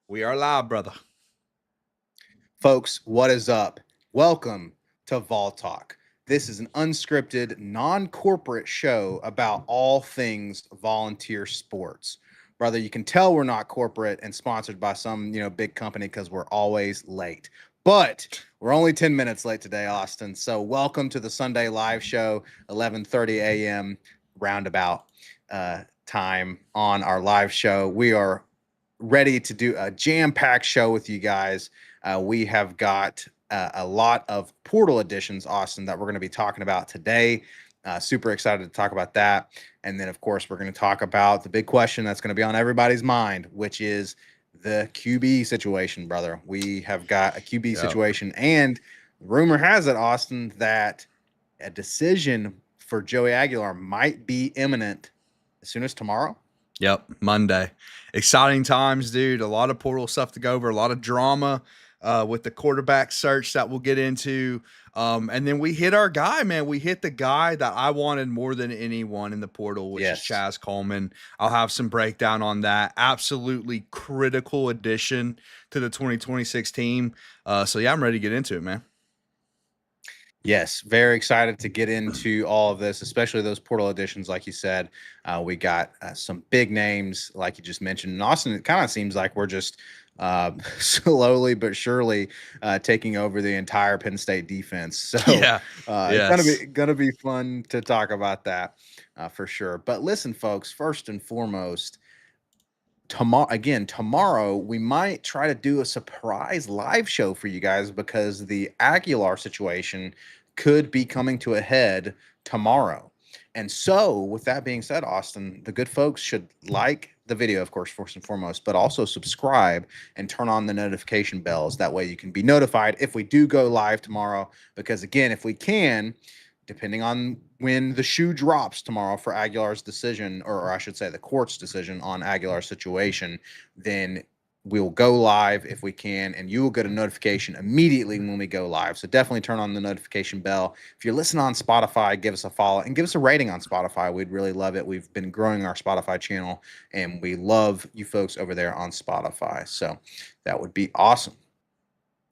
We are live, brother. Folks, what is up? Welcome to Vol Talk. This is an unscripted, non corporate show about all things volunteer sports. Brother, you can tell we're not corporate and sponsored by some, big company because we're always late. But we're only 10 minutes late today, Austin. So welcome to the Sunday live show, 11:30 a.m. roundabout time on our live show. We are ready to do a jam-packed show with you guys. We have got a lot of portal editions, Austin, that we're going to be talking about today. Super excited to talk about that. And then, of course, we're going to talk about the big question that's going to be on everybody's mind, which is the QB situation, brother. We have got a QB Yep. situation, and rumor has it, Austin, that a decision for Joey Aguilar might be imminent as soon as tomorrow. Yep. Monday. Exciting times, dude. A lot of portal stuff to go over, a lot of drama with the quarterback search that we'll get into. And then we hit our guy, man. We hit the guy that I wanted more than anyone in the portal, which is Yes. Chaz Coleman. I'll have some breakdown on that. Absolutely critical addition to the 2026 team. So, yeah, I'm ready to get into it, man. Yes, very excited to get into all of this, especially those portal additions, like you said. We got some big names, like you just mentioned. In Austin, it kind of seems like we're just slowly but surely taking over the entire Penn State defense. So Yeah. it's gonna Yes. be gonna be fun to talk about that for sure. But listen, folks, first and foremost, tomorrow we might try to do a surprise live show for you guys because the Aguilar situation could be coming to a head tomorrow. And so, with that being said, Austin, the good folks should like the video, of course, first and foremost, but also subscribe and turn on the notification bells. That way you can be notified if we do go live tomorrow. Because again, if we can, depending on when the shoe drops tomorrow for Aguilar's decision, or I should say the court's decision on Aguilar's situation, then we'll go live if we can, and you will get a notification immediately when we go live. So definitely turn on the notification bell. If you're listening on Spotify, give us a follow and give us a rating on Spotify. We'd really love it. We've been growing our Spotify channel, and we love you folks over there on Spotify. So that would be awesome.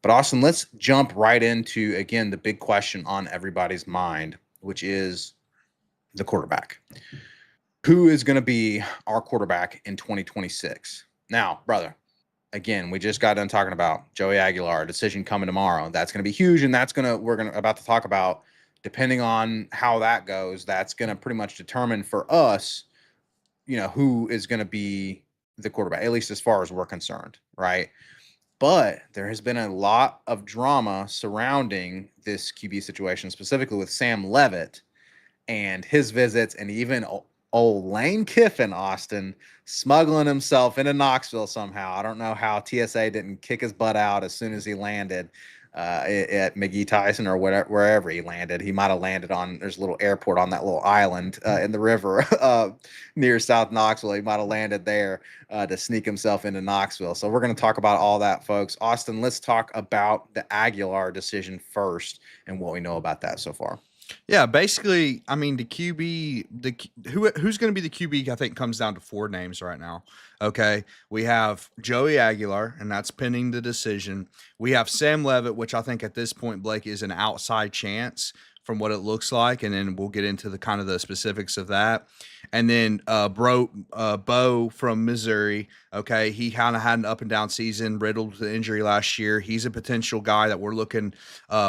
But Austin, let's jump right into, again, the big question on everybody's mind, which is the quarterback. Who is going to be our quarterback in 2026? Now, brother, again, we just got done talking about Joey Aguilar, decision coming tomorrow. That's going to be huge, and we're going to about to talk about, depending on how that goes, that's going to pretty much determine for us, who is going to be the quarterback, at least as far as we're concerned, right? But there has been a lot of drama surrounding this QB situation, specifically with Sam Levitt and his visits, and even old Lane Kiffin, Austin, smuggling himself into Knoxville somehow. I don't know how TSA didn't kick his butt out as soon as he landed at McGee Tyson or whatever, wherever he landed. He might have landed on, there's a little airport on that little island in the river near South Knoxville. He might have landed there to sneak himself into Knoxville. So we're going to talk about all that, folks. Austin, let's talk about the Aguilar decision first and what we know about that so far. Yeah, basically, I mean, the QB, who's going to be the QB, I think comes down to four names right now. Okay, we have Joey Aguilar, and that's pending the decision. We have Sam Levitt, which I think at this point, Blake, is an outside chance from what it looks like, and then we'll get into the kind of the specifics of that. And then Bo from Missouri. Okay, he kind of had an up and down season, riddled with injury last year. He's a potential guy that we're looking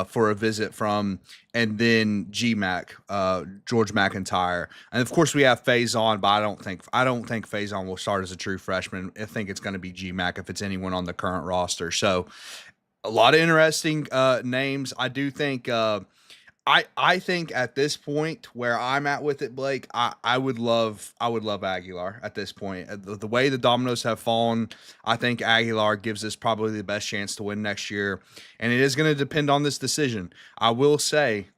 for a visit from. And then GMAC, George McIntyre, and of course we have Faison, but I don't think Faison will start as a true freshman. I think it's going to be GMAC if it's anyone on the current roster. So a lot of interesting names. I do think I think at this point where I'm at with it, Blake, I would love Aguilar at this point. The way the dominoes have fallen, I think Aguilar gives us probably the best chance to win next year, and it is going to depend on this decision. I will say,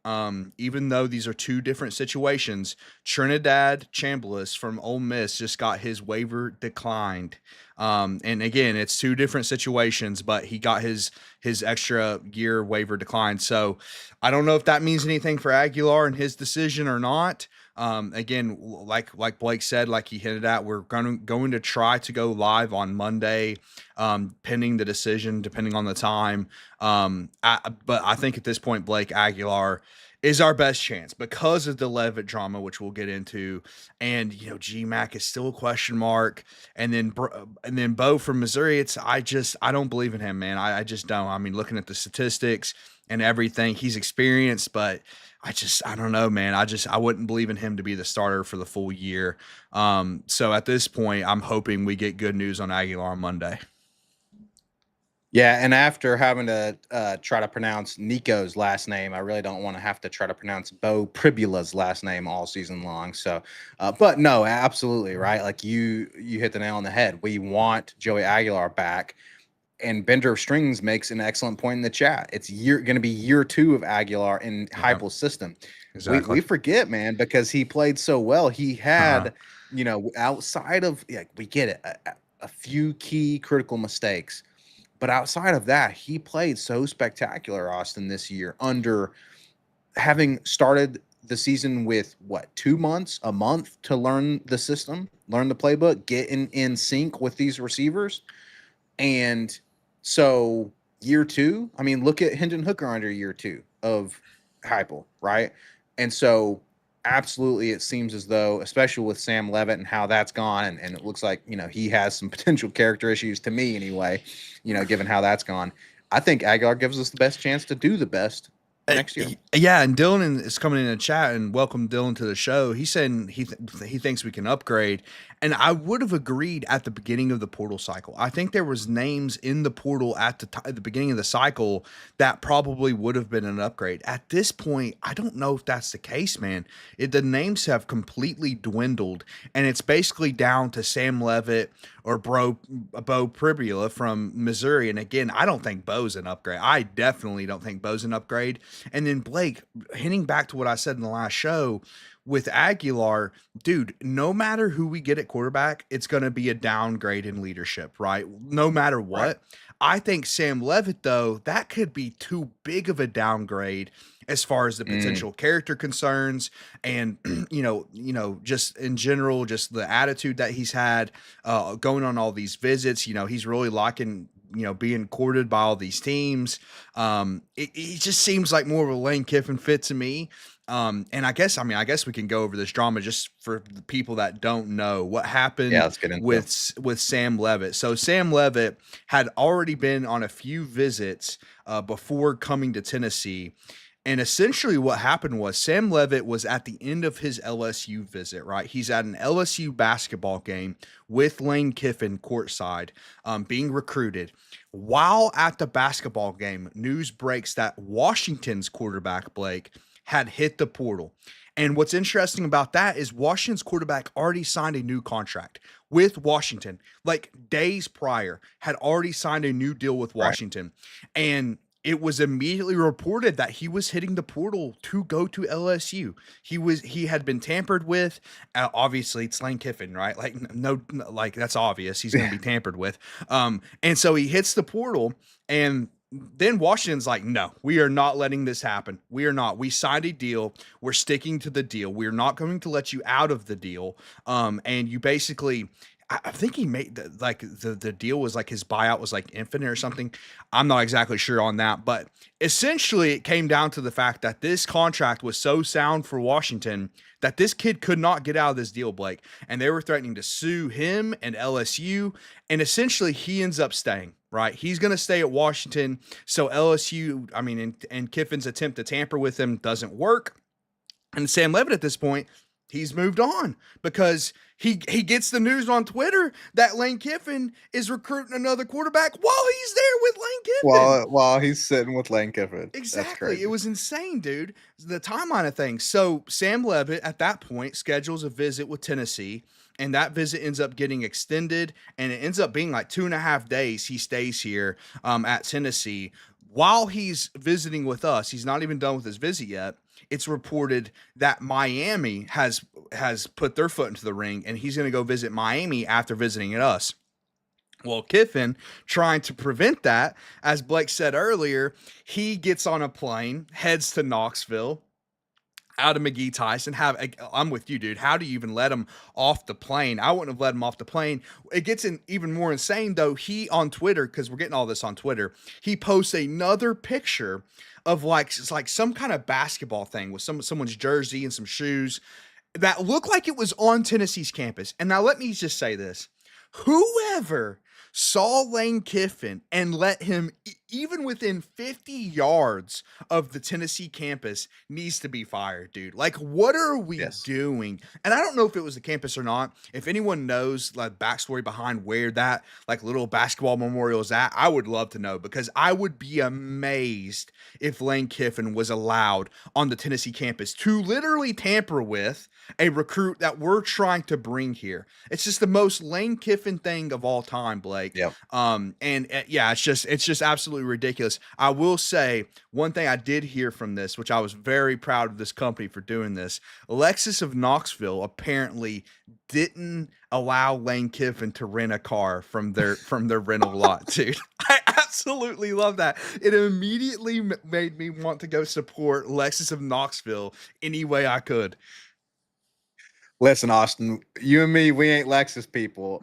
even though these are two different situations, Trinidad Chambliss from Ole Miss just got his waiver declined. And again, it's two different situations, but he got his extra year waiver declined. So I don't know if that means anything for Aguilar and his decision or not. Again, like Blake said, like he hinted at, we're going to try to go live on Monday, pending the decision, depending on the time. But I think at this point, Blake Aguilar is our best chance because of the Levitt drama, which we'll get into, and GMAC is still a question mark, and then Bo from Missouri. I don't believe in him, man. I just don't. I mean, looking at the statistics and everything, he's experienced, but I don't know, man. I wouldn't believe in him to be the starter for the full year. So at this point, I'm hoping we get good news on Aguilar on Monday. Yeah, and after having to try to pronounce Nico's last name, I really don't want to have to try to pronounce Bo Pribula's last name all season long. So, but no, absolutely right. Like you hit the nail on the head. We want Joey Aguilar back, and Bender of Strings makes an excellent point in the chat. It's going to be year 2 of Aguilar in Yeah, Heupel's system. exactly. We forget, man, because he played so well. He Uh-huh. had, outside of, yeah, we get it, a few key critical mistakes. But outside of that, he played so spectacular, Austin, this year, under having started the season with what, 2 months, a month to learn the system, learn the playbook, get in sync with these receivers. And so year 2, I mean, look at Hendon Hooker under year 2 of Heupel, right? And so absolutely, it seems as though, especially with Sam Levitt and how that's gone, and it looks like, he has some potential character issues to me anyway, given how that's gone. I think Aguilar gives us the best chance to do the best next year. Yeah, and Dylan is coming in the chat, and welcome Dylan to the show. He said he thinks we can upgrade, and I would have agreed at the beginning of the portal cycle. I think there was names in the portal at the beginning of the cycle that probably would have been an upgrade. At this point, I don't know if that's the case, man. The names have completely dwindled, and it's basically down to Sam Levitt or Bo Pribula from Missouri. And again, I don't think Bo's an upgrade. I definitely don't think Bo's an upgrade. And then Blake, hinting back to what I said in the last show with Aguilar, dude, no matter who we get at quarterback, it's going to be a downgrade in leadership, right? No matter Right. what. I think Sam Levitt, though, that could be too big of a downgrade as far as the Mm, potential character concerns and just in general, just the attitude that he's had going on all these visits. He's really liking being courted by all these teams. It just seems like more of a Lane Kiffin fit to me. And I guess we can go over this drama just for the people that don't know what yeah, happened let's get into it. with Sam Levitt. So Sam Levitt had already been on a few visits before coming to Tennessee. And essentially what happened was Sam Levitt was at the end of his LSU visit, right? He's at an LSU basketball game with Lane Kiffin courtside, being recruited. While at the basketball game, news breaks that Washington's quarterback, Blake, had hit the portal. And what's interesting about that is Washington's quarterback already signed a new contract with Washington, like days prior, had already signed a new deal with Right. Washington. And it was immediately reported that he was hitting the portal to go to LSU. He had been tampered with. Obviously, it's Lane Kiffin, right? Like like that's obvious. He's going to be tampered with. And so he hits the portal, and then Washington's like, no, we are not letting this happen. We are not. We signed a deal. We're sticking to the deal. We're not going to let you out of the deal. And you basically, I think he made the deal was like his buyout was like infinite or something. I'm not exactly sure on that, but essentially it came down to the fact that this contract was so sound for Washington that this kid could not get out of this deal, Blake, and they were threatening to sue him and LSU, and essentially he ends up staying. Right, he's going to stay at Washington. So LSU, I mean, and Kiffin's attempt to tamper with him doesn't work. And Sam Levitt at this point, he's moved on because he gets the news on Twitter that Lane Kiffin is recruiting another quarterback while he's there with Lane Kiffin. While he's sitting with Lane Kiffin. That's Exactly. It crazy. was insane, dude. The timeline of things. So Sam Levitt at that point schedules a visit with Tennessee, and that visit ends up getting extended, and it ends up being like 2.5 days he stays here at Tennessee. While he's visiting with us, he's not even done with his visit yet. It's reported that Miami has put their foot into the ring, and he's going to go visit Miami after visiting us. Well, Kiffin, trying to prevent that, as Blake said earlier, he gets on a plane, heads to Knoxville, out of McGee Tyson. I'm with you, dude. How do you even let him off the plane? I wouldn't have let him off the plane. It gets even more insane though. He on Twitter, because we're getting all this on Twitter, he posts another picture of like it's like some kind of basketball thing with someone's jersey and some shoes that looked like it was on Tennessee's campus. And now let me just say this. Whoever saw Lane Kiffin and let him even within 50 yards of the Tennessee campus needs to be fired, dude. Like, what are we Yes. doing? And I don't know if it was the campus or not. If anyone knows like backstory behind where that like little basketball memorial is at, I would love to know because I would be amazed if Lane Kiffin was allowed on the Tennessee campus to literally tamper with a recruit that we're trying to bring here. It's just the most Lane Kiffin thing of all time, Blake. Yep. And yeah, it's just absolutely ridiculous. I will say one thing I did hear from this, which I was very proud of this company for doing this. Lexus of Knoxville apparently didn't allow Lane Kiffin to rent a car from their rental lot, dude. I absolutely love that. It immediately made me want to go support Lexus of Knoxville any way I could. Listen, Austin, you and me, we ain't Lexus people.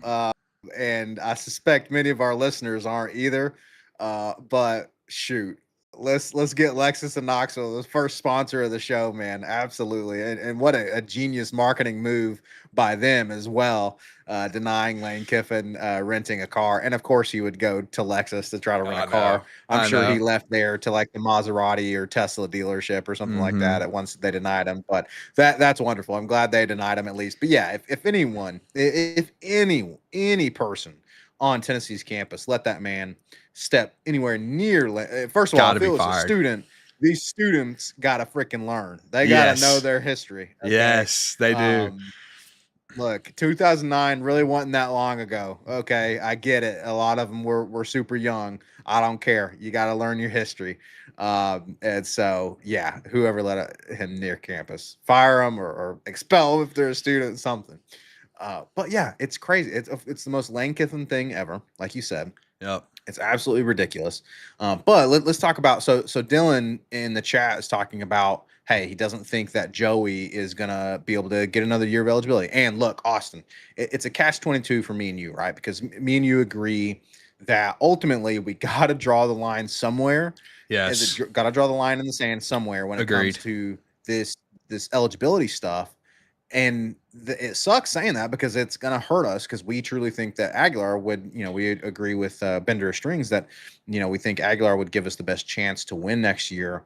And I suspect many of our listeners aren't either. But shoot, let's get Lexus and Knoxville, the first sponsor of the show, man. Absolutely. And what a genius marketing move by them as well, denying Lane Kiffin renting a car. And of course, he would go to Lexus to try to rent I a car. know. I'm I sure he know. left there to like the Maserati or Tesla dealership or something like that Mhm. at once they denied him. But that's wonderful. I'm glad they denied him at least. But yeah, if anyone, if any person on Tennessee's campus let that man step anywhere near, first of all, Gotta if be it was a fired. student, these students gotta freaking learn. They gotta know Yes. their history. Okay. Yes, they do. Um, Look, 2009 really wasn't that long ago. Okay, I get it. A lot of them were super young. I don't care. You got to learn your history. And so, yeah, whoever let him near campus, fire him or expel him if they're a student, something. But yeah, it's crazy. It's the most Lane Kiffin thing ever, like you said. Yep. It's absolutely ridiculous. But let's talk about so Dylan in the chat is talking about, hey, he doesn't think that Joey is gonna be able to get another year of eligibility. And look, Austin, it's a catch-22 for me and you, right? Because me and you agree that ultimately we got to draw the line somewhere. Yes. Got to draw the line in the sand somewhere when it comes Agreed. to this eligibility stuff. And it sucks saying that because it's going to hurt us because we truly think that Aguilar would, we agree with Bender of Strings that, we think Aguilar would give us the best chance to win next year.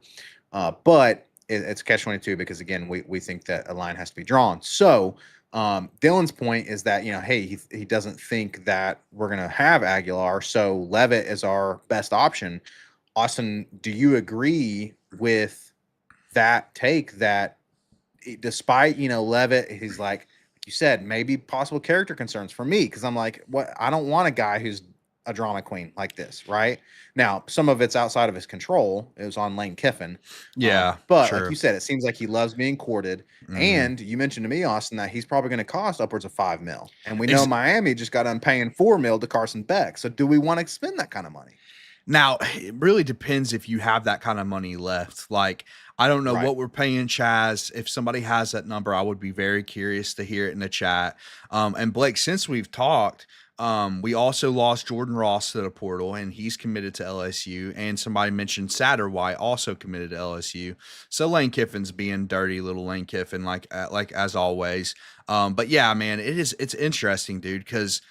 But it's catch-22 because, again, we think that a line has to be drawn. So Dylan's point is that, hey, he doesn't think that we're going to have Aguilar. So Levitt is our best option. Austin, do you agree with that take that despite Levitt, he's like you said, maybe possible character concerns for me because I'm like, what? I don't want a guy who's a drama queen like this, right? Now, some of it's outside of his control. It was on Lane Kiffin, Yeah, but like true. you said, it seems like he loves being courted. Mhm. And you mentioned to me, Austin, that he's probably going to cost upwards of $5 million, and we know Ex Miami just got done paying $4 million to Carson Beck. So, do we want to spend that kind of money? Now, it really depends if you have that kind of money left. Like, I don't know Right. what we're paying Chaz. If somebody has that number, I would be very curious to hear it in the chat. And Blake, since we've talked, we also lost Jordan Ross to the portal, and he's committed to LSU. And somebody mentioned Satterwhite also committed to LSU. So Lane Kiffin's being dirty little Lane Kiffin, like as always. But yeah, man, it's interesting, dude, because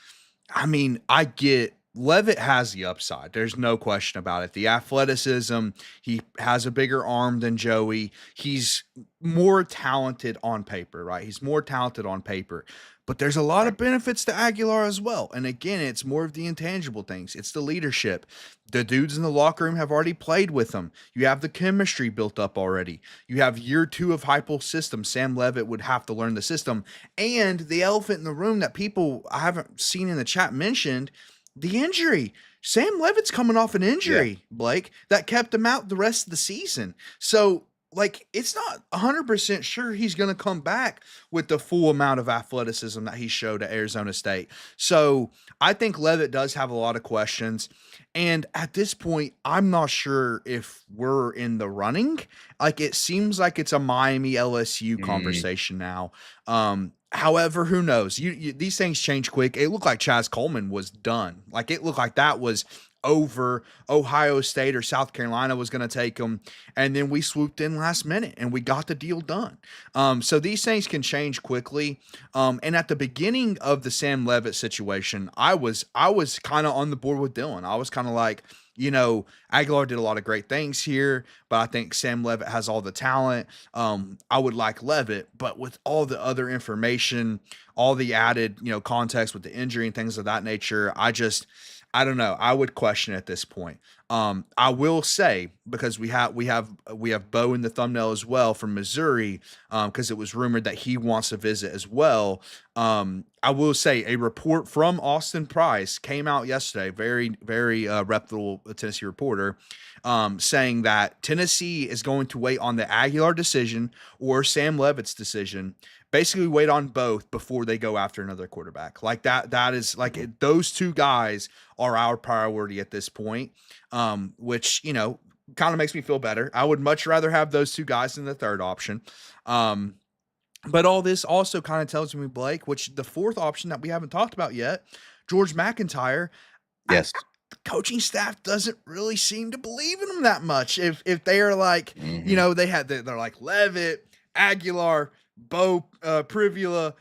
I mean, I get Levitt has the upside. There's no question about it. The athleticism, he has a bigger arm than Joey. He's more talented on paper, right? He's more talented on paper. But there's a lot Right. of benefits to Aguilar as well. And again, it's more of the intangible things. It's the leadership. The dudes in the locker room have already played with him. You have the chemistry built up already. You have year 2 of Heupel's system. Sam Levitt would have to learn the system. And the elephant in the room that people I haven't seen in the chat mentioned, the injury. Sam Levitt's coming off an Yeah. injury, Blake, that kept him out the rest of the season. So like, it's not 100% sure he's gonna come back with the full amount of athleticism that he showed at Arizona State. So, I think Levitt does have a lot of questions, and at this point, I'm not sure if we're in the running. Like, it seems like it's a Miami LSU Mm, conversation now. However, who knows? These things change quick. It looked like Chaz Coleman was done. Like, it looked like that was over. Ohio State or South Carolina was gonna take him, and then we swooped in last minute and we got the deal done. So these things can change quickly. And at the beginning of the Sam Levitt situation, I was kind of on the board with Dylan. I was kind of like, Aguilar did a lot of great things here, but I think Sam Levitt has all the talent. I would like Levitt, but with all the other information, all the added, context with the injury and things of that nature, I don't know. I would question at this point. I will say, because we have Bo in the thumbnail as well from Missouri, because it was rumored that he wants to visit as well. I will say a report from Austin Price came out yesterday, very very reputable Tennessee reporter, saying that Tennessee is going to wait on the Aguilar decision or Sam Levitt's decision. Basically, wait on both before they go after another quarterback. Like that. That is like those two guys are our priority at this point, which, kind of makes me feel better. I would much rather have those two guys than the third option. Um, but all this also kind of tells me, Blake, which the fourth option that we haven't talked about yet, George McIntyre, I, yes. the coaching staff doesn't really seem to believe in him that much. If they are like, Hmm. they're like Levitt, Aguilar, Bo Privula,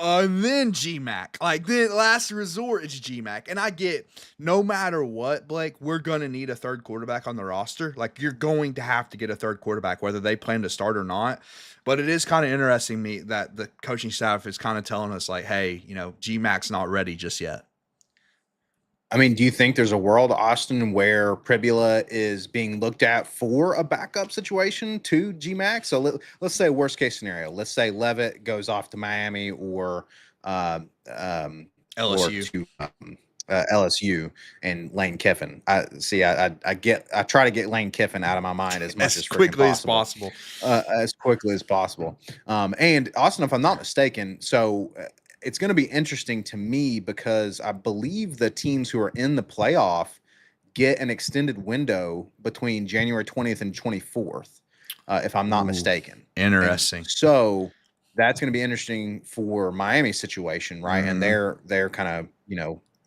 and then GMAC. Like then last resort is GMAC. And I get no matter what, Blake, we're gonna need a third quarterback on the roster. Like you're going to have to get a third quarterback, whether they plan to start or not. But it is kind of interesting me that the coaching staff is kind of telling us like, hey, GMAC's not ready just yet. I mean, do you think there's a world, Austin, where Pribula is being looked at for a backup situation to GMAX? So let's say worst case scenario. Let's say Levitt goes off to Miami uh, or LSU to LSU and Lane Kiffin. I try to get Lane Kiffin out of my mind as much as as freaking quickly as possible, possible. as quickly as possible. And Austin, if I'm not mistaken, so it's going to be interesting to me because I believe the teams who are in the playoff get an extended window between January 20th and 24th, if I'm not Ooh, mistaken. And interesting. so that's going to be interesting for Miami's situation, right? And Mhm. they're kind of,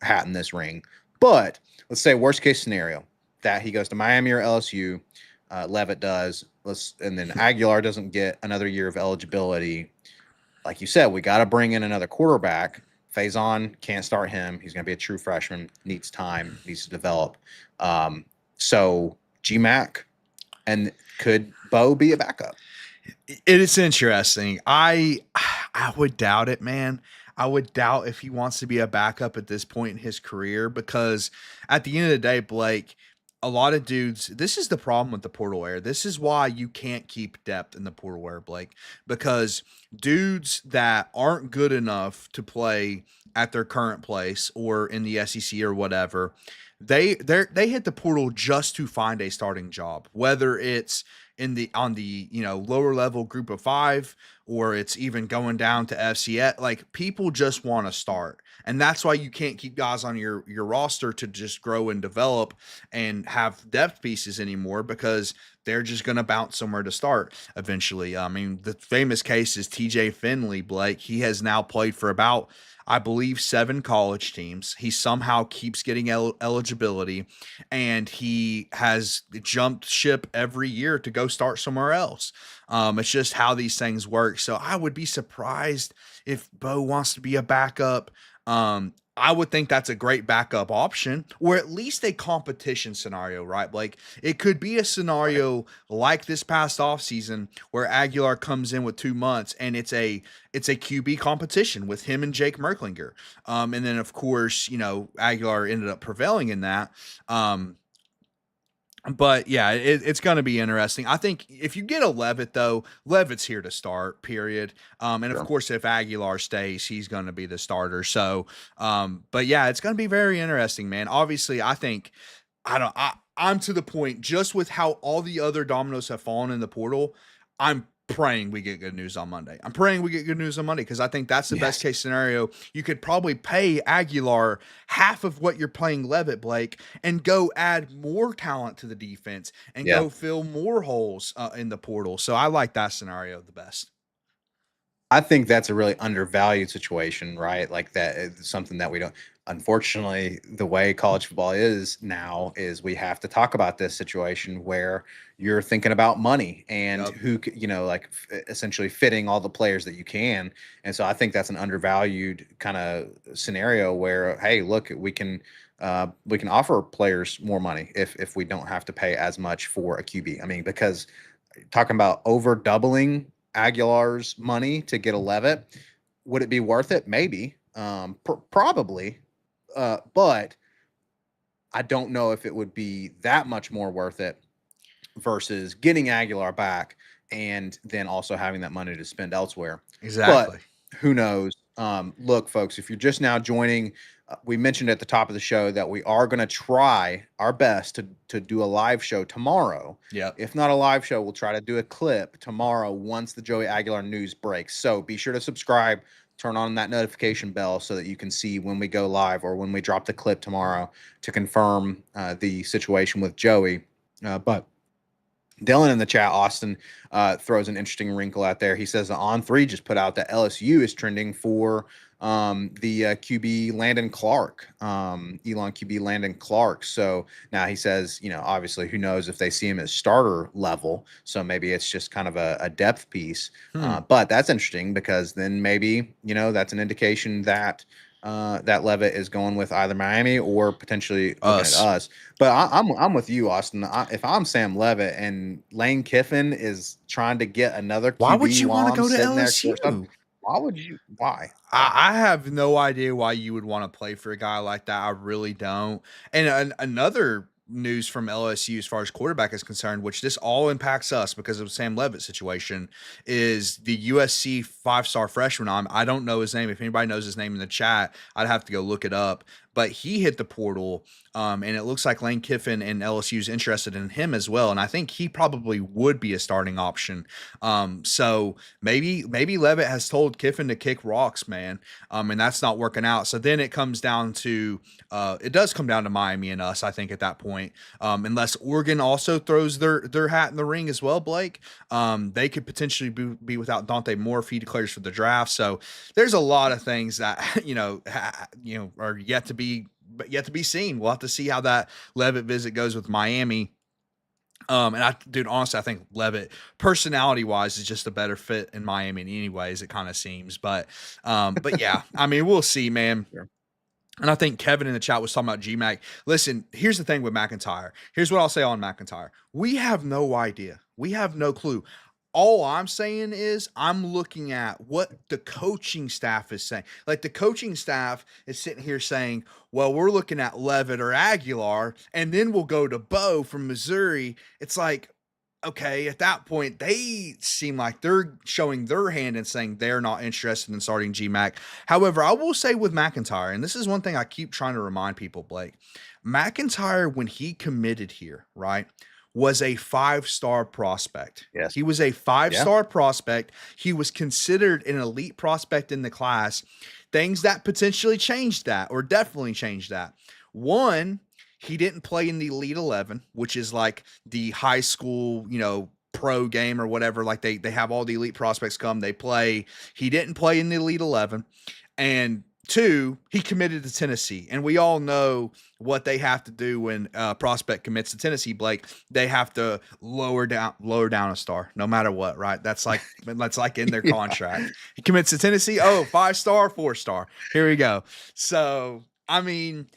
hat in this ring. But let's say worst case scenario that he goes to Miami or LSU, Levitt does. And then Aguilar doesn't get another year of eligibility. Like you said, we got to bring in another quarterback. Faison can't start him. He's going to be a true freshman. Needs time. Needs to develop. So GMAC, and could Bo be a backup? It is interesting. I would doubt it, man. I would doubt if he wants to be a backup at this point in his career because at the end of the day, Blake, a lot of dudes, this is the problem with the portal era. This is why you can't keep depth in the portal era, Blake, because dudes that aren't good enough to play at their current place or in the SEC or whatever, they hit the portal just to find a starting job, whether it's in the on the lower level group of five or it's even going down to FCS. Like people just want to start, and that's why you can't keep guys on your roster to just grow and develop and have depth pieces anymore because they're just going to bounce somewhere to start eventually. I mean, the famous case is TJ Finley, Blake. He has now played for about, I believe, 7 college teams. He somehow keeps getting eligibility, and he has jumped ship every year to go start somewhere else. It's just how these things work. So I would be surprised if Bo wants to be a backup. I would think that's a great backup option, or at least a competition scenario, right? Like it could be a Right. scenario like this past offseason where Aguilar comes in with 2 months and it's a QB competition with him and Jake Merklinger. And then of course, Aguilar ended up prevailing in that. But yeah, it's going to be interesting. I think if you get a Levitt, though, Levitt's here to start, period. And of Sure. course, if Aguilar stays, he's going to be the starter. So, but yeah, it's going to be very interesting, man. Obviously, I think I'm to the point just with how all the other dominoes have fallen in the portal. I'm praying we get good news on Monday. I'm praying we get good news on Monday because I think that's the best Yes. case scenario. You could probably pay Aguilar half of what you're paying Levitt, Blake, and go add more talent to the defense and Yeah. go fill more holes in the portal. So I like that scenario the best. I think that's a really undervalued situation, right? Like that is something that we don't. Unfortunately, the way college football is now is we have to talk about this situation where you're thinking about money and Yep. who, like essentially fitting all the players that you can. And so I think that's an undervalued kind of scenario where, hey, look, we can offer players more money if we don't have to pay as much for a QB. I mean, because talking about over doubling Aguilar's money to get a Levitt, would it be worth it? Maybe, probably, but I don't know if it would be that much more worth it versus getting Aguilar back and then also having that money to spend elsewhere. But Exactly. who knows? Look, folks, if you're just now joining, we mentioned at the top of the show that we are going to try our best to do a live show tomorrow. Yep. If not a live show, we'll try to do a clip tomorrow once the Joey Aguilar news breaks. So be sure to subscribe, turn on that notification bell so that you can see when we go live or when we drop the clip tomorrow to confirm the situation with Joey. But Dylan in the chat, Austin, throws an interesting wrinkle out there. He says the On3 just put out that LSU is trending for the QB Landon Clark, Elon QB Landon Clark. So now he says, obviously, who knows if they see him as starter level. So maybe it's just kind of a depth piece. But that's interesting because then maybe, that's an indication that that Levitt is going with either Miami or potentially looking at us. But I'm with you, Austin. If I'm Sam Levitt and Lane Kiffin is trying to get another Why would QB you while want to I'm go to sitting there shortstop, LSU? why would you? Why? I have no idea why you would want to play for a guy like that. I really don't. And another news from LSU as far as quarterback is concerned, which this all impacts us because of Sam Levitt's situation, is the USC 5-star freshman. I don't know his name. If anybody knows his name in the chat, I'd have to go look it up. But he hit the portal, and it looks like Lane Kiffin and LSU is interested in him as well. And I think he probably would be a starting option. So maybe Levitt has told Kiffin to kick rocks, man, and that's not working out. So then it comes down to it does come down to Miami and us, I think, at that point, unless Oregon also throws their hat in the ring as well, Blake. They could potentially be without Dante Moore if he declares for the draft. So there's a lot of things that are yet to be seen. We'll have to see how that Levitt visit goes with Miami. And dude, honestly, I think Levitt, personality wise, is just a better fit in Miami anyways. It kind of seems, but yeah, I mean, we'll see, man. Sure. And I think Kevin in the chat was talking about GMAC. Listen, here's the thing with McIntyre. Here's what I'll say on McIntyre. We have no idea. We have no clue. All I'm saying is I'm looking at what the coaching staff is saying. Like the coaching staff is sitting here saying, well, we're looking at Levitt or Aguilar, and then we'll go to Bo from Missouri. It's like, okay, at that point, they seem like they're showing their hand and saying they're not interested in starting GMAC. However, I will say with McIntyre, and this is one thing I keep trying to remind people, Blake, McIntyre, when he committed here, right, was a 5-star prospect. Yes. He was a 5-star prospect. He was considered an elite prospect in the class. Things that potentially changed that, or definitely changed that. One, he didn't play in the Elite 11, which is like the high school, pro game or whatever. Like they have all the elite prospects come, they play. He didn't play in the Elite 11. And two, he committed to Tennessee. And we all know what they have to do when a prospect commits to Tennessee, Blake. They have to lower down a star, no matter what, right? That's like in their contract. He commits to Tennessee. Oh, 5-star, 4-star. Here we go. So, I mean,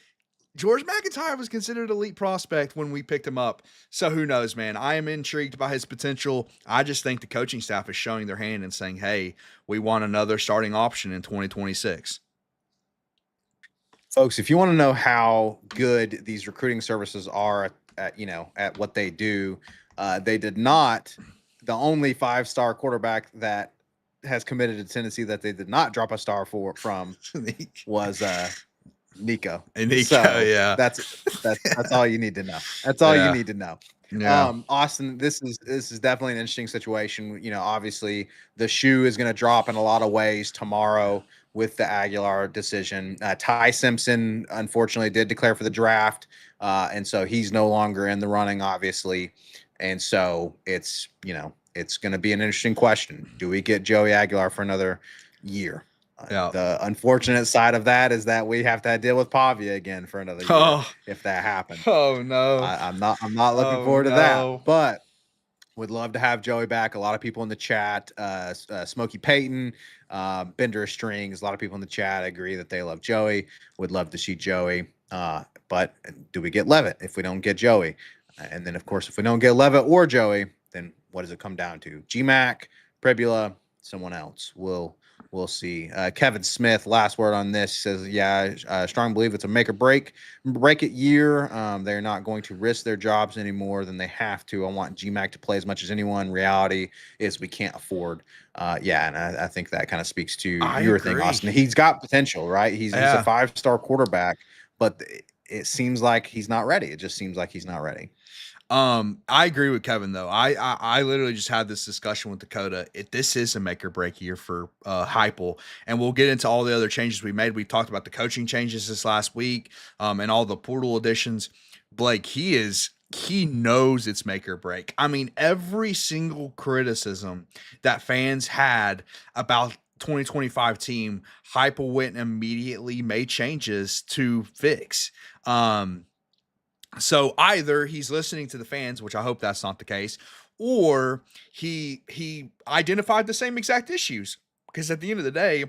George McIntyre was considered elite prospect when we picked him up. So who knows, man? I am intrigued by his potential. I just think the coaching staff is showing their hand and saying, hey, we want another starting option in 2026. Folks, if you want to know how good these recruiting services are at what they do, they did not. The only 5-star quarterback that has committed to Tennessee that they did not drop a star from was Nico. And Nico, so yeah. that's all you need to know. That's all you need to know. Yeah. Austin, this is definitely an interesting situation. Obviously the shoe is going to drop in a lot of ways tomorrow with the Aguilar decision. Ty Simpson, unfortunately, did declare for the draft, and so he's no longer in the running, obviously. And so it's going to be an interesting question. Do we get Joey Aguilar for another year? Yeah. The unfortunate side of that is that we have to deal with Pavia again for another year Oh, if that happens. oh no. I'm not looking Oh forward to that, no. but would love to have Joey back. A lot of people in the chat, Smokey Payton, Bender Strings, a lot of people in the chat agree that they love Joey. Would love to see Joey. But do we get Levitt if we don't get Joey? And then, of course, if we don't get Levitt or Joey, then what does it come down to? GMAC, Pribula, someone else. We'll see. Kevin Smith, last word on this, says, yeah, I strongly believe it's a make or break it year. They're not going to risk their jobs any more than they have to. I want GMAC to play as much as anyone. Reality is we can't afford. Yeah, and I think that kind of speaks to I your thing, agree. Austin. He's got potential, right? He's a Yeah. 5-star quarterback, but it seems like he's not ready. It just seems like he's not ready. I agree with Kevin though. I literally just had this discussion with Dakota. This is a make or break year for Heupel, and we'll get into all the other changes we made. We talked about the coaching changes this last week, and all the portal additions. Blake, he knows it's make or break. I mean, every single criticism that fans had about 2025 team, Heupel went and immediately made changes to fix. So either he's listening to the fans, which I hope that's not the case, or he identified the same exact issues. Because at the end of the day,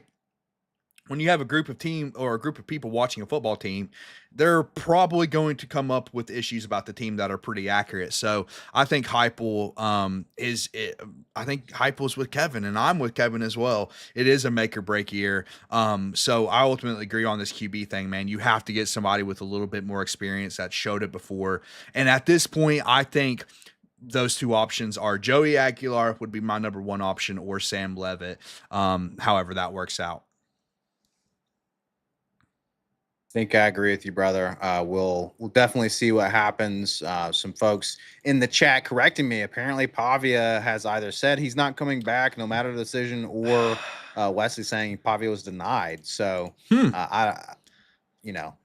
when you have a group of team or a group of people watching a football team, they're probably going to come up with issues about the team that are pretty accurate. So I think Heupel I think Heupel's with Kevin, and I'm with Kevin as well. It is a make or break year. So I ultimately agree on this QB thing, man. You have to get somebody with a little bit more experience that showed it before. And at this point, I think those two options are Joey Aguilar would be my number one option, or Sam Levitt. However that works out. Think I agree with you, brother. We'll definitely see what happens. Some folks in the chat correcting me. Apparently, Pavia has either said he's not coming back, no matter the decision, or Wesley saying Pavia was denied. So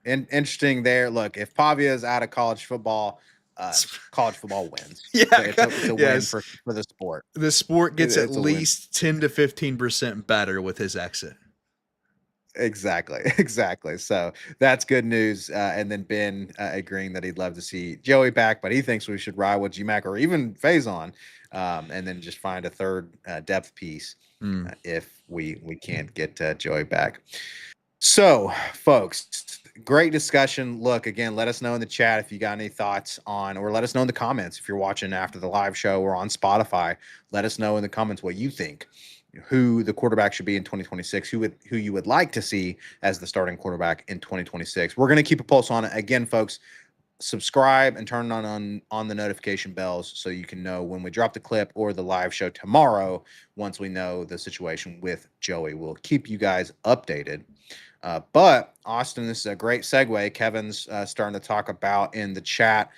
interesting there. Look, if Pavia is out of college football wins. Yeah, It's a win yes. for the sport. The sport gets at It's a win. least 10 to 15% better with his exit. Exactly. So that's good news. And then Ben agreeing that he'd love to see Joey back, but he thinks we should ride with GMAC or even Faison, and then just find a third depth piece if we can't get Joey back. So, folks, great discussion. Look, again, let us know in the chat if you got any thoughts on, or let us know in the comments if you're watching after the live show or on Spotify. Let us know in the comments what you think, who the quarterback should be in 2026, who you would like to see as the starting quarterback in 2026. We're going to keep a pulse on it. Again, folks, subscribe and turn on the notification bells so you can know when we drop the clip or the live show tomorrow. Once we know the situation with Joey, we'll keep you guys updated. But Austin, this is a great segue. Kevin's starting to talk about in the chat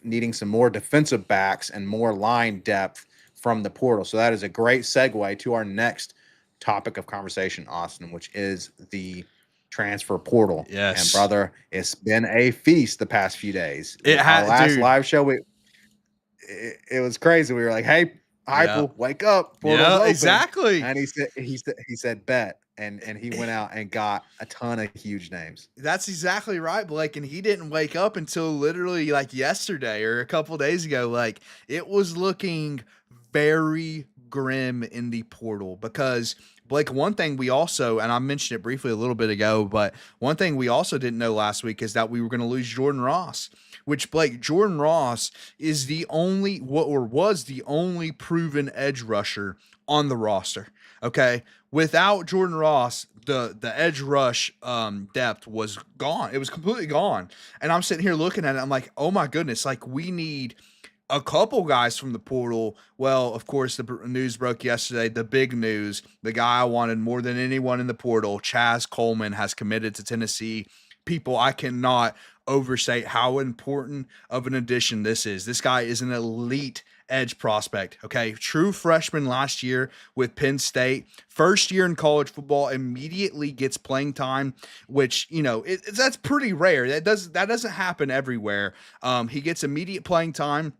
needing some more defensive backs and more line depth from the portal. So that is a great segue to our next topic of conversation, Austin, which is the transfer portal. Yes. And brother, it's been a feast the past few days. Our last live show, it was crazy. We were like, hey, Heupel, wake up. Portal's open. Exactly. And he said bet. And he went out and got a ton of huge names. That's exactly right, Blake. And he didn't wake up until literally like yesterday or a couple days ago. Like, it was looking very grim in the portal because, Blake, one thing we also, and I mentioned it briefly a little bit ago, but one thing we also didn't know last week is that we were going to lose Jordan Ross, which, Blake, Jordan Ross is was the only proven edge rusher on the roster. Okay. Without Jordan Ross, the edge rush depth was gone. It was completely gone. And I'm sitting here looking at it. I'm like, oh my goodness, like we need a couple guys from the portal. Well, of course, the news broke yesterday. The big news, the guy I wanted more than anyone in the portal, Chaz Coleman, has committed to Tennessee. People, I cannot overstate how important of an addition this is. This guy is an elite edge prospect. Okay. True freshman last year with Penn State. First year in college football, immediately gets playing time, which, that's pretty rare. That doesn't happen everywhere. He gets immediate playing time.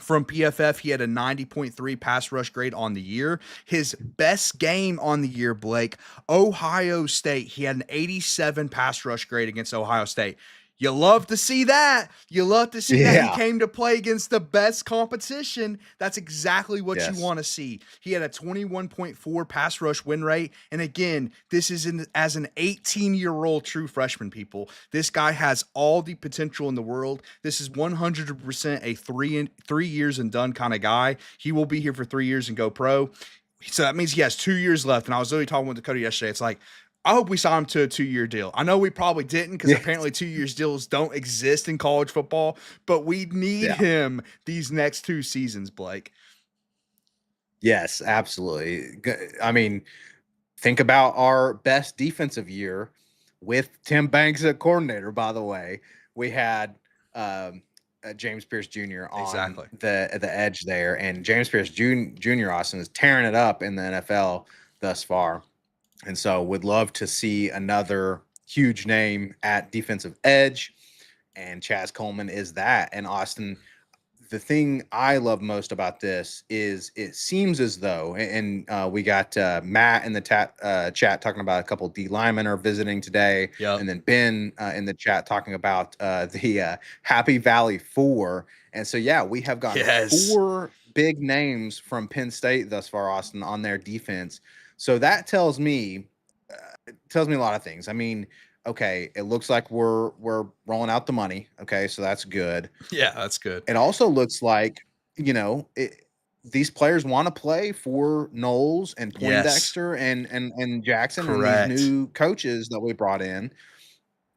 From PFF, he had a 90.3 pass rush grade on the year. His best game on the year, Blake, Ohio State. He had an 87 pass rush grade against Ohio State. You love to see that. You love to see that he Yeah. came to play against the best competition. That's exactly what you Yes. want to see. He had a 21.4 pass rush win rate. And again, this is as an 18-year-old true freshman, people. This guy has all the potential in the world. This is 100% a 3 years and done kind of guy. He will be here for 3 years and go pro. So that means he has 2 years left. And I was literally talking with Dakota yesterday. It's like, I hope we saw him to a 2-year deal. I know we probably didn't because Yeah. apparently 2 year deals don't exist in college football, but we need Yeah. him these next 2 seasons, Blake. Yes, absolutely. I mean, think about our best defensive year with Tim Banks at coordinator, by the way. We had James Pierce Jr. on Exactly. the edge there, and James Pierce Jr. Austin is tearing it up in the NFL thus far. And so would love to see another huge name at defensive edge. And Chaz Coleman is that. And Austin, the thing I love most about this is it seems as though, and we got Matt in the chat talking about a couple D linemen are visiting today. Yep. And then Ben in the chat talking about the Happy Valley 4. And so, yeah, we have got Yes. 4 big names from Penn State thus far, Austin, on their defense. So that tells me a lot of things. I mean, okay, it looks like we're rolling out the money. Okay, so that's good. Yeah, that's good. It also looks like, these players want to play for Knowles and Yes. Poindexter and Jackson Correct. and these new coaches that we brought in.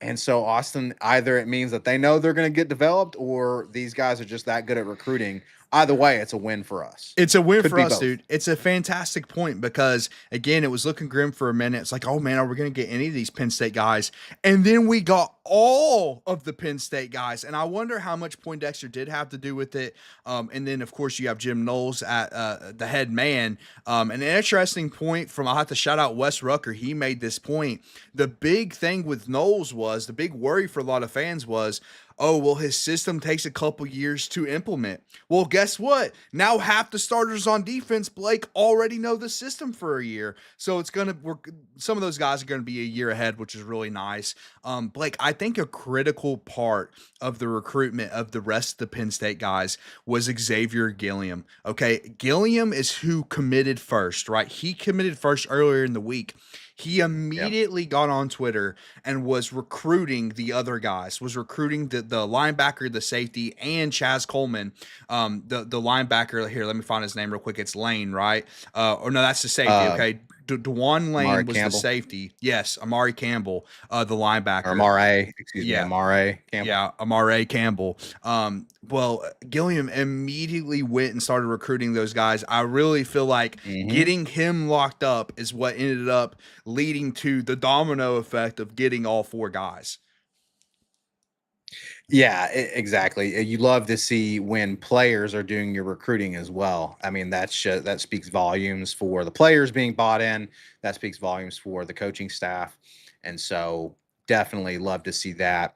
And so, Austin, either it means that they know they're going to get developed or these guys are just that good at recruiting. Either way, it's a win for us. It's a win Could for be us, both. dude. It's a fantastic point because, again, it was looking grim for a minute. It's like, oh, man, are we going to get any of these Penn State guys? And then we got all of the Penn State guys. And I wonder how much Poindexter did have to do with it. And then, of course, you have Jim Knowles at the head man. An interesting point from, I'll have to shout out Wes Rucker. He made this point. The big thing with Knowles was, the big worry for a lot of fans was, oh, well, his system takes a couple years to implement. Well, guess what? Now half the starters on defense, Blake, already know the system for a year. So it's going to work. Some of those guys are going to be a year ahead, which is really nice. Blake, I think a critical part of the recruitment of the rest of the Penn State guys was Xavier Gilliam. Okay. Gilliam is who committed first, right? He committed first earlier in the week. He immediately got on Twitter and was recruiting the other guys, was recruiting the linebacker, the safety, and Chaz Coleman, the linebacker. Here, let me find his name real quick. It's Lane, right? Or no, that's the safety. Okay. Dewan Lane Amari was Campbell. the safety. Yes, Amari Campbell, the linebacker. Or Amari, excuse me, Amari Campbell. Yeah, Amari Campbell. Well, Gilliam immediately went and started recruiting those guys. I really feel like getting him locked up is what ended up leading to the domino effect of getting all 4 guys. Yeah, exactly. You love to see when players are doing your recruiting as well. I mean, that speaks volumes for the players being bought in. That speaks volumes for the coaching staff. And so definitely love to see that.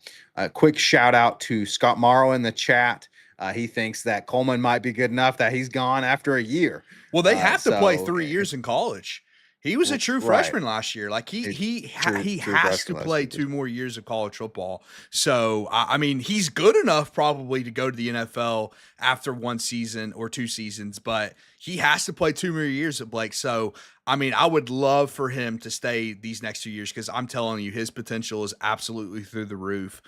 Quick shout out to Scott Morrow in the chat. He thinks that Coleman might be good enough that he's gone after a year. Well, they have to play 3 years in college. He was a true freshman last year. Like he has to play 2 more years of college football. So I mean, he's good enough probably to go to the NFL after 1 season or 2 seasons, but he has to play 2 more years at Blake. So I mean, I would love for him to stay these next 2 years because I'm telling you, his potential is absolutely through the roof.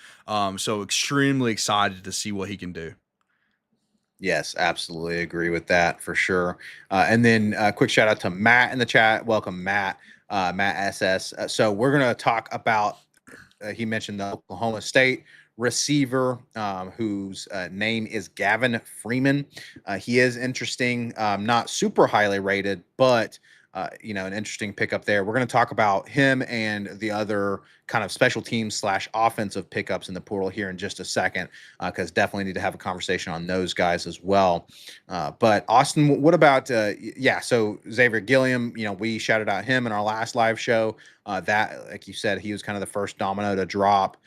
So extremely excited to see what he can do. Yes, absolutely agree with that for sure. And then a quick shout out to Matt in the chat. Welcome, Matt, Matt SS. So we're going to talk about, he mentioned the Oklahoma State receiver whose name is Gavin Freeman. He is interesting, not super highly rated, but an interesting pickup there. We're going to talk about him and the other kind of special teams / offensive pickups in the portal here in just a second, because definitely need to have a conversation on those guys as well. But Austin, what about so Xavier Gilliam? We shouted out him in our last live show. That, like you said, he was kind of the first domino to drop.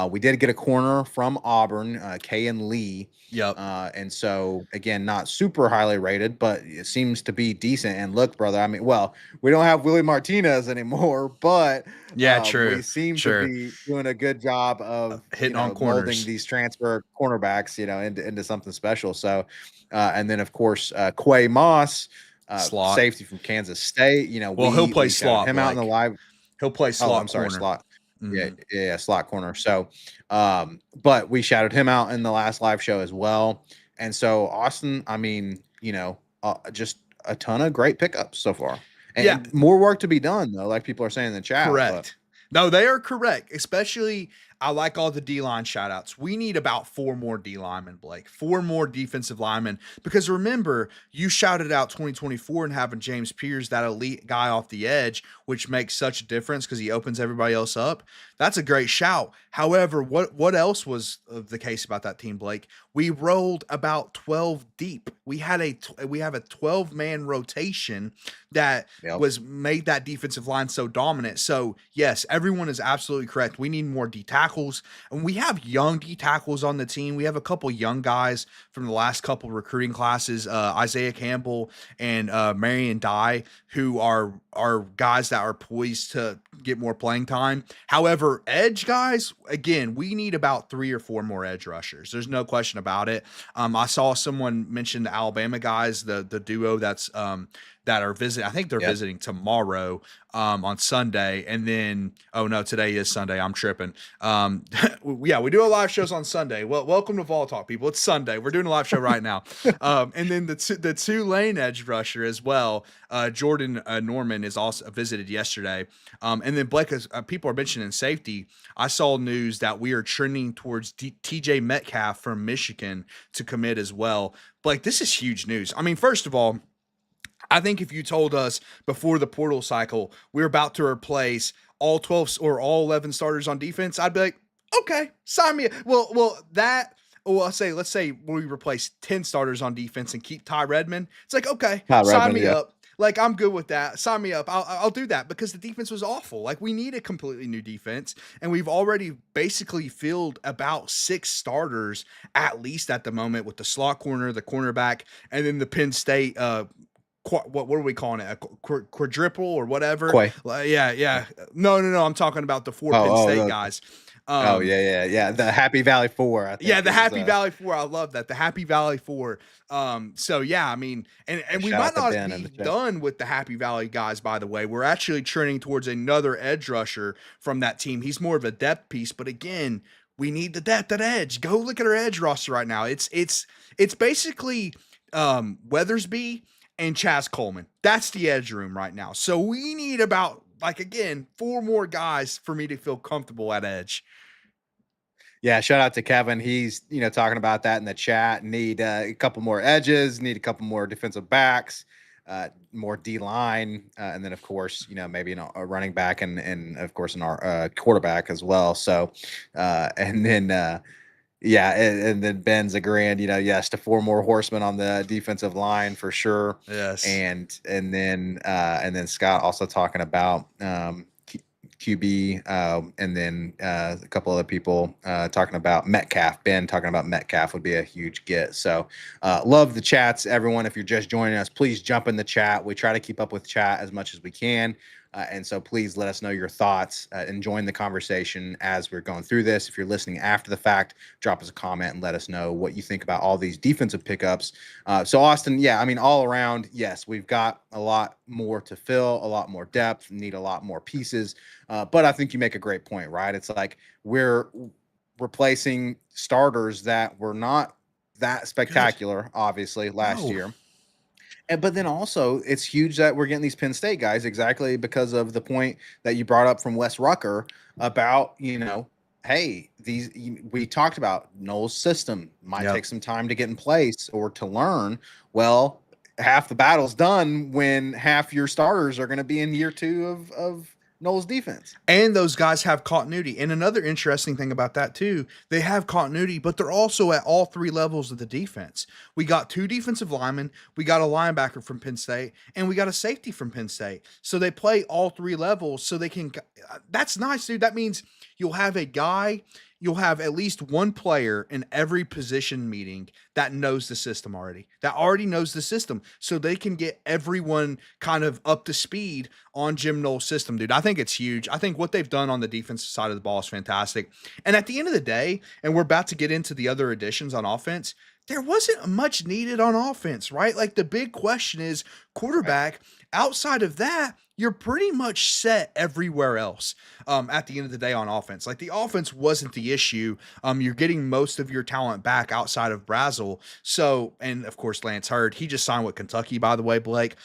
We did get a corner from Auburn, Kay and Lee. Yep. And so, again, not super highly rated, but it seems to be decent. And look, brother, I mean, well, we don't have Willie Martinez anymore, but Yeah, we true. seem to Sure. be doing a good job of, Hitting on molding corners. these transfer cornerbacks, into something special. So, and then, of course, Quay Moss, Slot. safety from Kansas State. Well, he'll play We shouted slot, him out in the Blake. live. He'll play Oh, slot I'm sorry, corner. slot. Yeah, Mhm. yeah, slot corner. So, but we shouted him out in the last live show as well. And so, Austin, I mean, just a ton of great pickups so far, Yeah, and more work to be done, though, like people are saying in the chat. But correct. No, they are correct. Especially, I like all the D line shout outs. We need about 4 more D linemen, Blake. 4 more defensive linemen. Because remember, you shouted out 2024 and having James Pierce, that elite guy off the edge, which makes such a difference because he opens everybody else up. That's a great shout. However, what else was the case about that team, Blake? We rolled about 12 deep. We have a 12-man rotation that yep. was made that defensive line so dominant. So yes, everyone is absolutely correct. We need more D tackles, and we have young D tackles on the team. We have a couple young guys from the last couple recruiting classes, Isaiah Campbell and Marion Dye, who are guys that are poised to get more playing time. However, edge guys, again, we need about 3 or 4 more edge rushers. There's no question about it. I saw someone mention the Alabama guys, the duo that are visiting. I think they're visiting tomorrow on Sunday. And then, oh no, today is Sunday. I'm tripping. Yeah, we do a live shows on Sunday. Well, welcome to Vol Talk, people. It's Sunday. We're doing a live show right now. And then the Tulane edge rusher as well. Jordan Norman is also visited yesterday. And then Blake, people are mentioning safety. I saw news that we are trending towards TJ Metcalf from Michigan to commit as well. Blake, this is huge news. I mean, first of all, I think if you told us before the portal cycle we're about to replace all 12 or all 11 starters on defense, I'd be like, okay, sign me. Let's say we replace 10 starters on defense and keep Ty Redmond. It's like, okay, sign me up. Like, I'm good with that. Sign me up. I'll do that because the defense was awful. Like, we need a completely new defense, and we've already basically filled about 6 starters at least at the moment with the slot corner, the cornerback, and then the Penn State what are we calling it? A quadruple or whatever? Quay. Yeah. No. I'm talking about the 4 Penn State guys. Yeah. The Happy Valley 4. I think yeah, the Happy Valley 4. I love that. The Happy Valley 4. So yeah, I mean, and we might not be done with the Happy Valley guys, by the way. We're actually trending towards another edge rusher from that team. He's more of a depth piece, but again, we need the depth at edge. Go look at our edge roster right now. It's basically Weathersby and Chaz Coleman. That's the edge room right now. So we need about, like, again, 4 more guys for me to feel comfortable at edge. Yeah, shout out to Kevin. He's, talking about that in the chat. Need a couple more edges, need a couple more defensive backs, more D line, and then of course, maybe a running back and of course our quarterback as well. So, and then yeah, and then Ben's agreeing, yes, to 4 more horsemen on the defensive line for sure. Yes. And then Scott also talking about QB, and then a couple other people talking about Metcalf. Ben talking about Metcalf would be a huge get. So love the chats, everyone. If you're just joining us, please jump in the chat. We try to keep up with chat as much as we can. And so please let us know your thoughts and join the conversation as we're going through this. If you're listening after the fact, drop us a comment and let us know what you think about all these defensive pickups. So Austin, yeah, I mean, all around, yes, we've got a lot more to fill, a lot more depth, need a lot more pieces. But I think you make a great point, right? It's like we're replacing starters that were not that spectacular, obviously, last year. But then also, it's huge that we're getting these Penn State guys exactly because of the point that you brought up from Wes Rucker about, hey, we talked about Noel's system might take some time to get in place or to learn. Well, half the battle's done when half your starters are going to be in year two of Noel's defense. And those guys have continuity. And another interesting thing about that too, they have continuity, but they're also at all three levels of the defense. We got two defensive linemen, we got a linebacker from Penn State, and we got a safety from Penn State. So they play all three levels so they can that's nice, dude. That means you'll have a guy, you'll have at least one player in every position meeting that knows the system already, that already knows the system, so they can get everyone kind of up to speed on Jim Knowles' system, dude. I think it's huge. I think what they've done on the defensive side of the ball is fantastic. And at the end of the day, and we're about to get into the other additions on offense, there wasn't much needed on offense, right? Like the big question is Right. quarterback. Outside of that, you're pretty much set everywhere else. At the end of the day on offense, like the offense wasn't the issue. You're getting most of your talent back outside of Brazel. So, and of course, Lance Hurd, he just signed with Kentucky, by the way, Blake.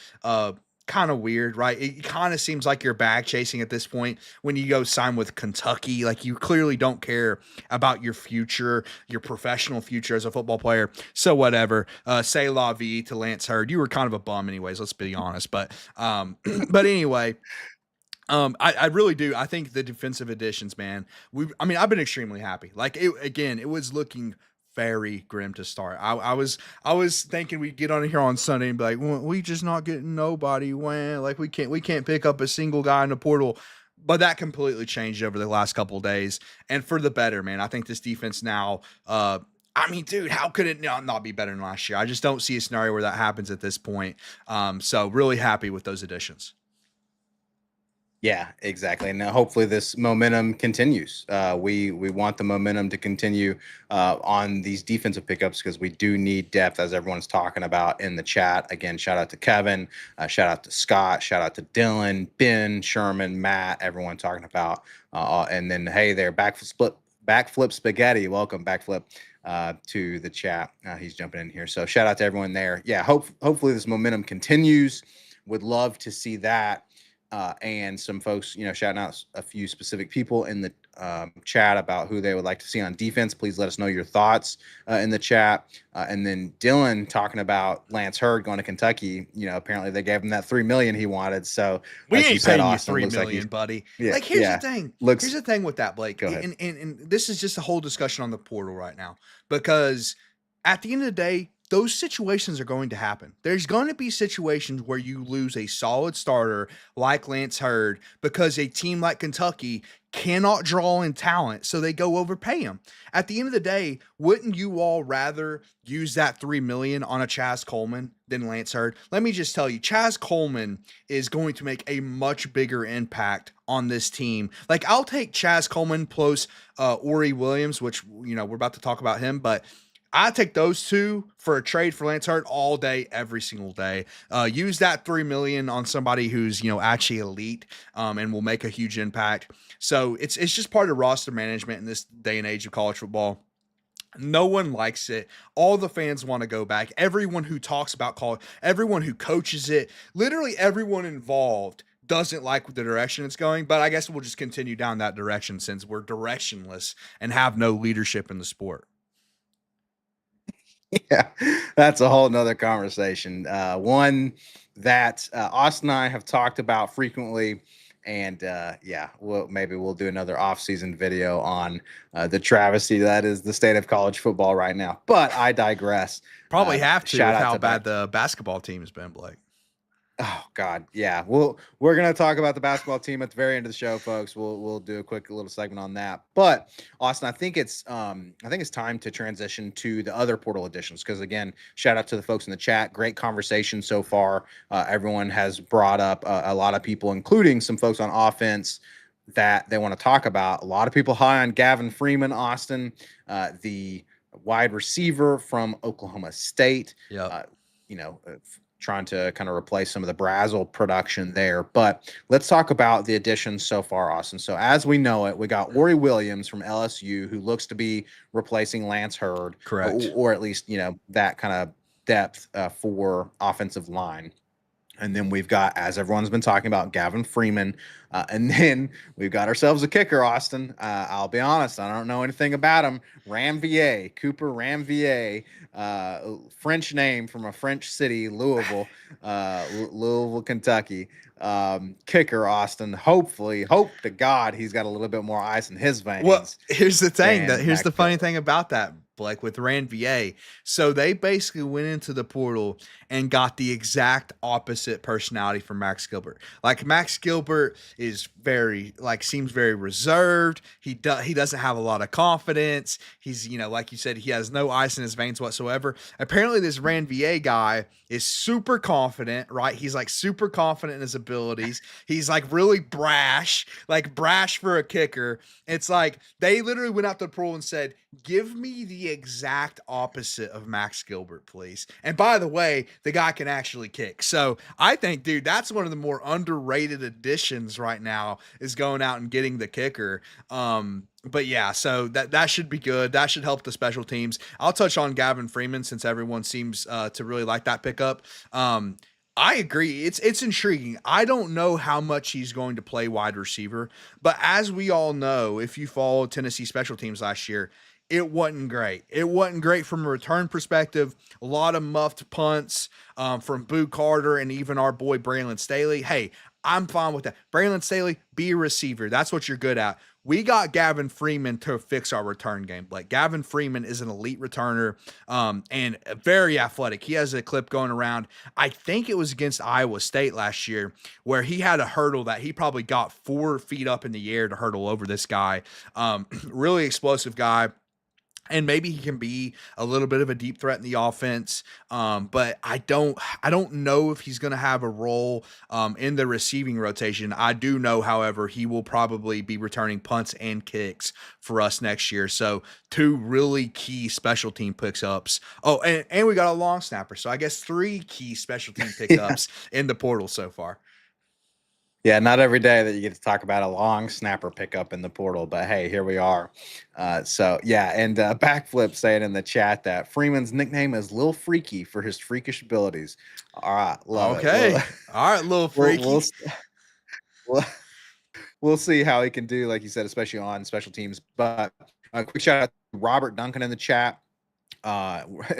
Kind of weird, right? It kind of seems like you're bag chasing at this point when you go sign with Kentucky. Like you clearly don't care about your future, your professional future as a football player. So whatever. Say la vie to Lance Hurd. You were kind of a bum, anyways. Let's be honest. But but anyway, I really do. I think the defensive additions, man. I mean, I've been extremely happy. Like it was looking very grim to start. I was thinking we'd get on here on Sunday and be like, well, we just not getting nobody. When like we can't pick up a single guy in the portal. But that completely changed over the last couple of days, and for the better, man. I think this defense now. I mean, dude, how could it not be better than last year? I just don't see a scenario where that happens at this point. So really happy with those additions. Yeah, exactly. And hopefully this momentum continues. We want the momentum to continue on these defensive pickups because we do need depth, as everyone's talking about in the chat. Again, shout out to Kevin, shout out to Scott, shout out to Dylan, Ben, Sherman, Matt, everyone talking about. And then hey there, backflip spaghetti. Welcome, backflip. To the chat, he's jumping in here. So shout out to everyone there. Yeah, hopefully this momentum continues. Would love to see that. And some folks, shouting out a few specific people in the chat about who they would like to see on defense. Please let us know your thoughts in the chat. And then Dylan talking about Lance Hurd going to Kentucky. Apparently they gave him that $3 million he wanted. So We like you ain't said, paying you Austin, 3 million, buddy. yeah, Like, here's the yeah, thing. looks. Here's the thing with that, Blake. Go ahead. And this is just a whole discussion on the portal right now because at the end of the day, those situations are going to happen. There's going to be situations where you lose a solid starter like Lance Hurd because a team like Kentucky cannot draw in talent, so they go overpay him. At the end of the day, wouldn't you all rather use that 3 million on a Chaz Coleman than Lance Hurd? Let me just tell you, Chaz Coleman is going to make a much bigger impact on this team. Like I'll take Chaz Coleman plus Ori Williams, which we're about to talk about him, but I take those two for a trade for Lance Hurd all day, every single day. Use that 3 million on somebody who's actually elite and will make a huge impact. So it's just part of roster management in this day and age of college football. No one likes it. All the fans want to go back. Everyone who talks about college, everyone who coaches it, literally everyone involved doesn't like the direction it's going. But I guess we'll just continue down that direction since we're directionless and have no leadership in the sport. Yeah, that's a whole nother conversation. One that Austin and I have talked about frequently. And yeah, maybe we'll do another off-season video on the travesty that is the state of college football right now. But I digress. Probably have to Shout with out how to bad the basketball team has been, Blake. Oh God, yeah. We're gonna talk about the basketball team at the very end of the show, folks. We'll do a quick little segment on that. But Austin, I think it's time to transition to the other portal editions because again, shout out to the folks in the chat. Great conversation so far. Everyone has brought up a lot of people, including some folks on offense that they want to talk about. A lot of people high on Gavin Freeman, Austin, the wide receiver from Oklahoma State. Yeah. Trying to kind of replace some of the Brazel production there. But let's talk about the additions so far, Austin. So as we know it, we got Ori Williams from LSU, who looks to be replacing Lance Hurd. Correct. Or at least, that kind of depth for offensive line. And then we've got, as everyone's been talking about, Gavin Freeman. And then we've got ourselves a kicker, Austin. I'll be honest, I don't know anything about him. Ranvier, Cooper Ranvier, French name from a French city, Louisville, Louisville, Kentucky. Kicker, Austin. Hopefully, hope to God he's got a little bit more ice in his Well, veins here's the thing that than here's Max the funny thing about that, Blake, with Rand VA. So they basically went into the portal and got the exact opposite personality from Max Gilbert. Like Max Gilbert is very seems very reserved. He doesn't have a lot of confidence. He's, like you said, he has no ice in his veins whatsoever. Apparently this Rand VA guy is super confident, right? He's like super confident in his abilities. He's like really brash, like brash for a kicker. It's like they literally went out to the portal and said, "Give me the exact opposite of Max Gilbert, please." And by the way, the guy can actually kick. So I think, dude, that's one of the more underrated additions right now is going out and getting the kicker. But yeah, so that should be good. That should help the special teams. I'll touch on Gavin Freeman since everyone seems to really like that pickup. I agree. It's intriguing. I don't know how much he's going to play wide receiver, but as we all know, if you followed Tennessee special teams last year, it wasn't great. It wasn't great from a return perspective. A lot of muffed punts from Boo Carter and even our boy Braylon Staley. Hey, I'm fine with that. Braylon Staley, be a receiver. That's what you're good at. We got Gavin Freeman to fix our return game. Like Gavin Freeman is an elite returner and very athletic. He has a clip going around. I think it was against Iowa State last year where he had a hurdle that he probably got 4 feet up in the air to hurdle over this guy. Really explosive guy. And maybe he can be a little bit of a deep threat in the offense, but I don't know if he's going to have a role in the receiving rotation. I do know, however, he will probably be returning punts and kicks for us next year. So 2 really key special team pickups. Oh, and we got a long snapper. So I guess 3 key special team yeah. pickups in the portal so far. Yeah, not every day that you get to talk about a long snapper pickup in the portal, but hey, here we are. So yeah, and Backflip saying in the chat that Freeman's nickname is Lil Freaky for his freakish abilities. All right, love it. Okay. All right, little freaky. We'll, we'll see how he can do, like you said, especially on special teams. But a quick shout out to Robert Duncan in the chat.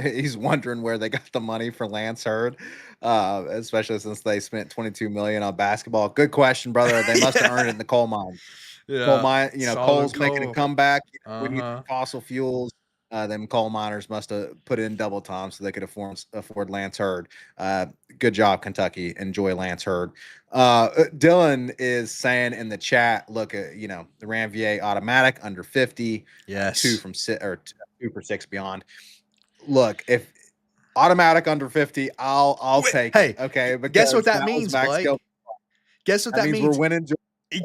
He's wondering where they got the money for Lance Hurd, especially since they spent 22 million on basketball. Good question, brother. They must have earned it in the coal mine. Coal mine, coal's making a comeback. We need fossil fuels. Them coal miners must have put in double time so they could afford Lance Hurd. Good job, Kentucky. Enjoy Lance Hurd. Dylan is saying in the chat, look at the Ranvier automatic under 50. Yes. 2 for 6 beyond. Look, if automatic under 50, I'll take it. Okay, but guess what that means, Blake? Guess what that means? We're winning.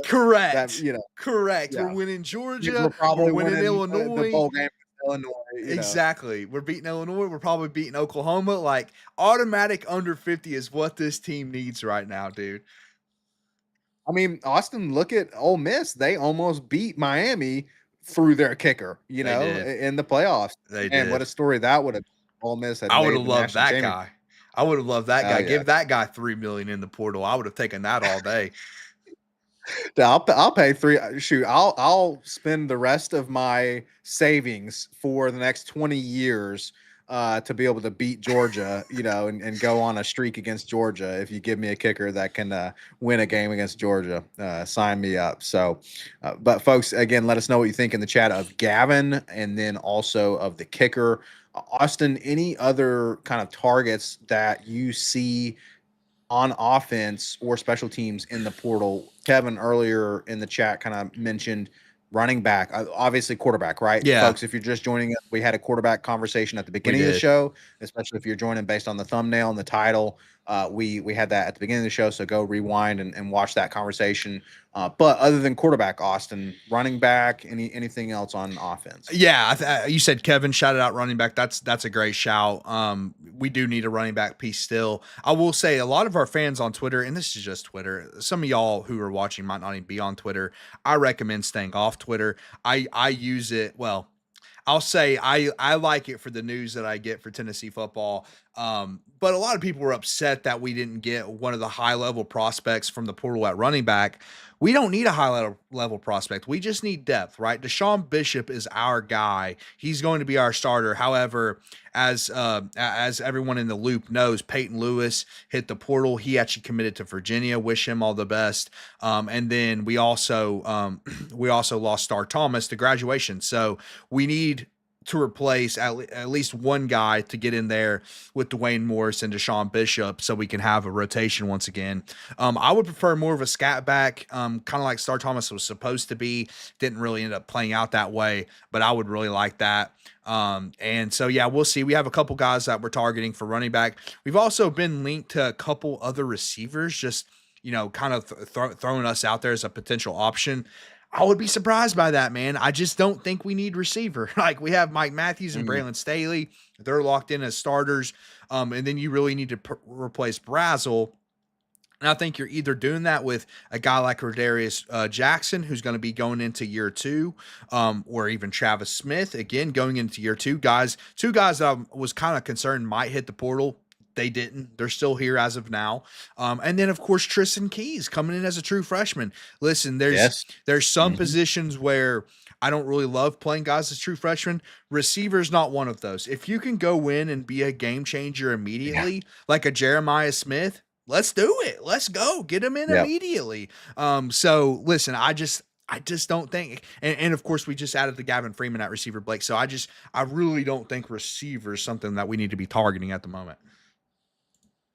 Correct. Correct. Yeah. We're winning Georgia. We're probably winning Illinois. The bowl game in Illinois. Exactly. We're beating Illinois. We're probably beating Oklahoma. Like automatic under 50 is what this team needs right now, dude. I mean, Austin, look at Ole Miss. They almost beat Miami through their kicker, in the playoffs. And what a story that would have. Ole Miss had. I would have loved that guy. I would have loved that guy. Yeah. Give that guy $3 million in the portal. I would have taken that all day. I'll pay 3. Shoot, I'll spend the rest of my savings for the next 20 years to be able to beat Georgia, and go on a streak against Georgia. If you give me a kicker that can win a game against Georgia, sign me up. So, but folks, again, let us know what you think in the chat of Gavin and then also of the kicker. Austin, any other kind of targets that you see on offense or special teams in the portal? Kevin earlier in the chat kind of mentioned running back, obviously quarterback, right? Yeah. Folks, if you're just joining us, we had a quarterback conversation at the beginning of the show, especially if you're joining based on the thumbnail and the title. We had that at the beginning of the show, so go rewind and watch that conversation. But other than quarterback, Austin, running back, anything else on offense? Yeah, you said Kevin shouted out running back. That's a great shout. We do need a running back piece still. I will say a lot of our fans on Twitter, and this is just Twitter. Some of y'all who are watching might not even be on Twitter. I recommend staying off Twitter. I use it. Well, I'll say I like it for the news that I get for Tennessee football. But a lot of people were upset that we didn't get one of the high level prospects from the portal at running back. We don't need a high level prospect. We just need depth, right? Deshaun Bishop is our guy. He's going to be our starter. However, as everyone in the loop knows, Peyton Lewis hit the portal. He actually committed to Virginia. Wish him all the best. And then we also lost Star Thomas to graduation. So we need to replace at least one guy to get in there with Dwayne Morris and Deshaun Bishop so we can have a rotation once again. I would prefer more of a scat back, kind of like Star Thomas was supposed to be. Didn't really end up playing out that way, but I would really like that. And so, yeah, we'll see. We have a couple guys that we're targeting for running back. We've also been linked to a couple other receivers, just, kind of throwing us out there as a potential option. I would be surprised by that, man. I just don't think we need receiver. Like we have Mike Matthews and Mhm. Braylon Staley. They're locked in as starters. And then you really need to replace Brazel. And I think you're either doing that with a guy like Rodarius Jackson, who's going to be going into year two, or even Travis Smith, again, going into year two. Two guys that I was kind of concerned might hit the portal. They didn't. They're still here as of now. And then, of course, Tristan Keys coming in as a true freshman. Listen, Yes. there's some Mhm. positions where I don't really love playing guys as true freshmen. Receiver's not one of those. If you can go in and be a game changer Yeah. immediately, like a Jeremiah Smith, let's do it. Let's go. Get him in Yep. immediately. So listen, I just don't think, and of course we just added the Gavin Freeman at receiver, Blake. So I really don't think receiver is something that we need to be targeting at the moment.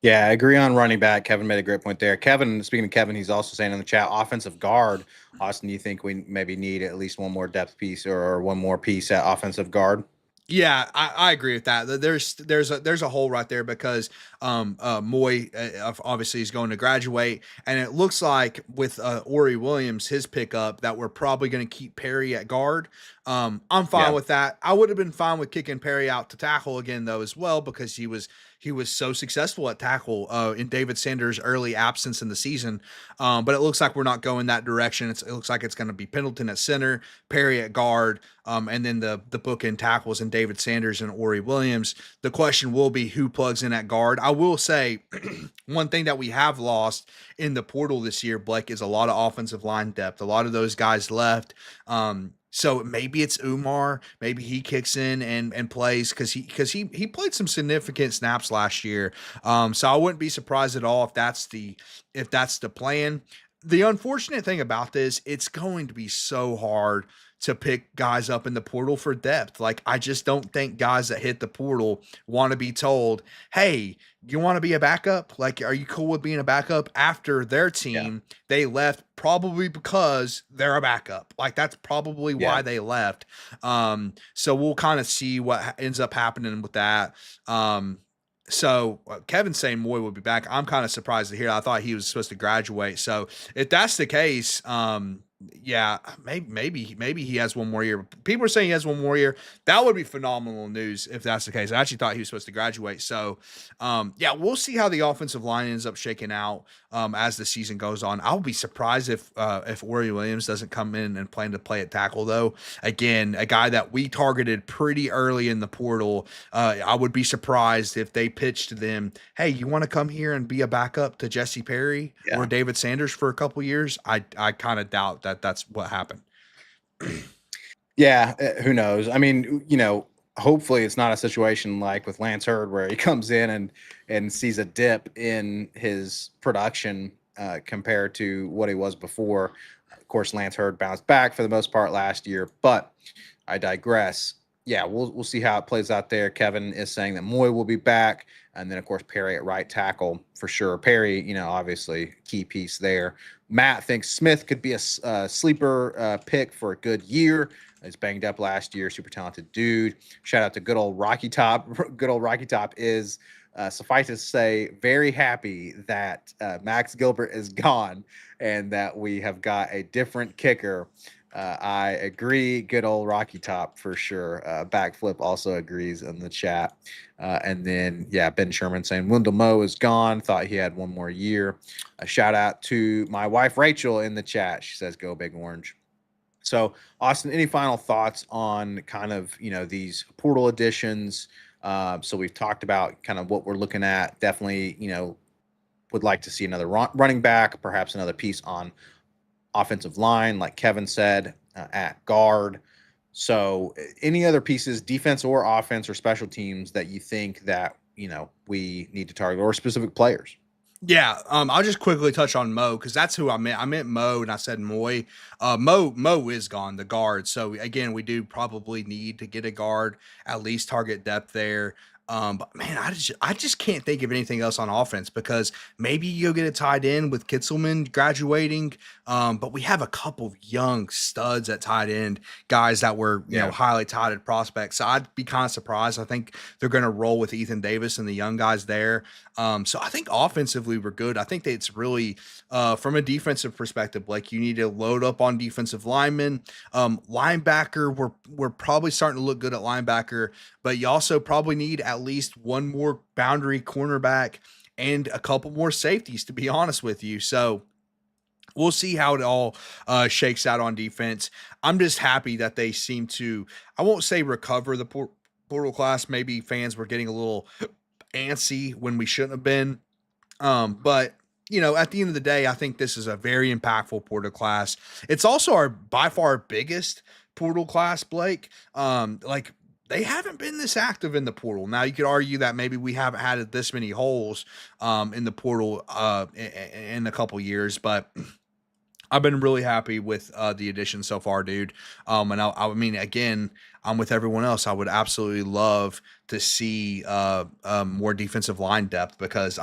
Yeah, I agree on running back. Kevin made a great point there. Kevin, speaking of Kevin, he's also saying in the chat, offensive guard. Austin, do you think we maybe need at least one more depth piece or one more piece at offensive guard? Yeah, I agree with that. There's a hole right there because Moy obviously is going to graduate, and it looks like with Ori Williams, his pickup, that we're probably going to keep Perry at guard. I'm fine Yeah. with that. I would have been fine with kicking Perry out to tackle again though as well because he was so successful at tackle in David Sanders' early absence in the season. But it looks like we're not going that direction. It looks like it's going to be Pendleton at center, Perry at guard, and then the bookend tackles in David Sanders and Ori Williams. The question will be who plugs in at guard. I will say one thing that we have lost in the portal this year, Blake, is a lot of offensive line depth. A lot of those guys left. So maybe it's Umar. Maybe he kicks in and plays because he played some significant snaps last year. So I wouldn't be surprised at all if that's the plan. The unfortunate thing about this, it's going to be so hard to pick guys up in the portal for depth. Like I just don't think guys that hit the portal want to be told, "Hey, you want to be a backup? Like, are you cool with being a backup?" After their Yeah. team, they left probably because they're a backup. Like that's probably Yeah. why they left. So we'll kind of see what ends up happening with that. So Kevin's saying Moy will be back. I'm kind of surprised to hear. I thought he was supposed to graduate. So if that's the case, yeah, maybe he has one more year. People are saying he has one more year. That would be phenomenal news if that's the case. I actually thought he was supposed to graduate. So, yeah, we'll see how the offensive line ends up shaking out as the season goes on. I'll be surprised if Ori Williams doesn't come in and plan to play at tackle though. Again, a guy that we targeted pretty early in the portal. I would be surprised if they pitched to them, "Hey, you want to come here and be a backup to Jesse Perry or Yeah. David Sanders for a couple years?" I kind of doubt that that's what happened. Yeah, who knows? I mean, hopefully it's not a situation like with Lance Hurd where he comes in and sees a dip in his production compared to what he was before. Of course, Lance Hurd bounced back for the most part last year, but I digress. Yeah, we'll see how it plays out there. Kevin is saying that Moy will be back, and then of course Perry at right tackle for sure. Perry, obviously key piece there. Matt thinks Smith could be a sleeper pick for a good year. He's banged up last year. Super talented dude. Shout out to good old Rocky Top. Good old Rocky Top is, suffice to say, very happy that Max Gilbert is gone and that we have got a different kicker. I agree. Good old Rocky Top for sure. Backflip also agrees in the chat. And then, yeah, Ben Sherman saying Wendell Moe is gone. Thought he had one more year. A shout out to my wife, Rachel, in the chat. She says, "Go Big Orange." So, Austin, any final thoughts on kind of these portal additions? So we've talked about kind of what we're looking at. Definitely, would like to see another running back, perhaps another piece on offensive line, like Kevin said, at guard. So, any other pieces, defense or offense or special teams, that you think that we need to target, or specific players? Yeah, I'll just quickly touch on Mo because that's who I meant. I meant Mo, and I said Moy. Mo is gone, the guard. So again, we do probably need to get a guard, at least target depth there. But man, I just can't think of anything else on offense because maybe you go get a tight end with Kitzelman graduating. But we have a couple of young studs at tight end, guys that were Yeah. highly touted prospects. So I'd be kind of surprised. I think they're going to roll with Ethan Davis and the young guys there. So I think offensively we're good. I think that it's really from a defensive perspective, like you need to load up on defensive linemen. Linebacker, we're probably starting to look good at linebacker, but you also probably need at least one more boundary cornerback and a couple more safeties, to be honest with you. So we'll see how it all shakes out on defense. I'm just happy that they seem to, I won't say recover the portal class. Maybe fans were getting a little antsy when we shouldn't have been. But at the end of the day, I think this is a very impactful portal class. It's also our by far biggest portal class, Blake. Like they haven't been this active in the portal. Now you could argue that maybe we haven't had this many holes in the portal in a couple years, but I've been really happy with the addition so far, dude. And I mean, again, I'm with everyone else. I would absolutely love to see more defensive line depth because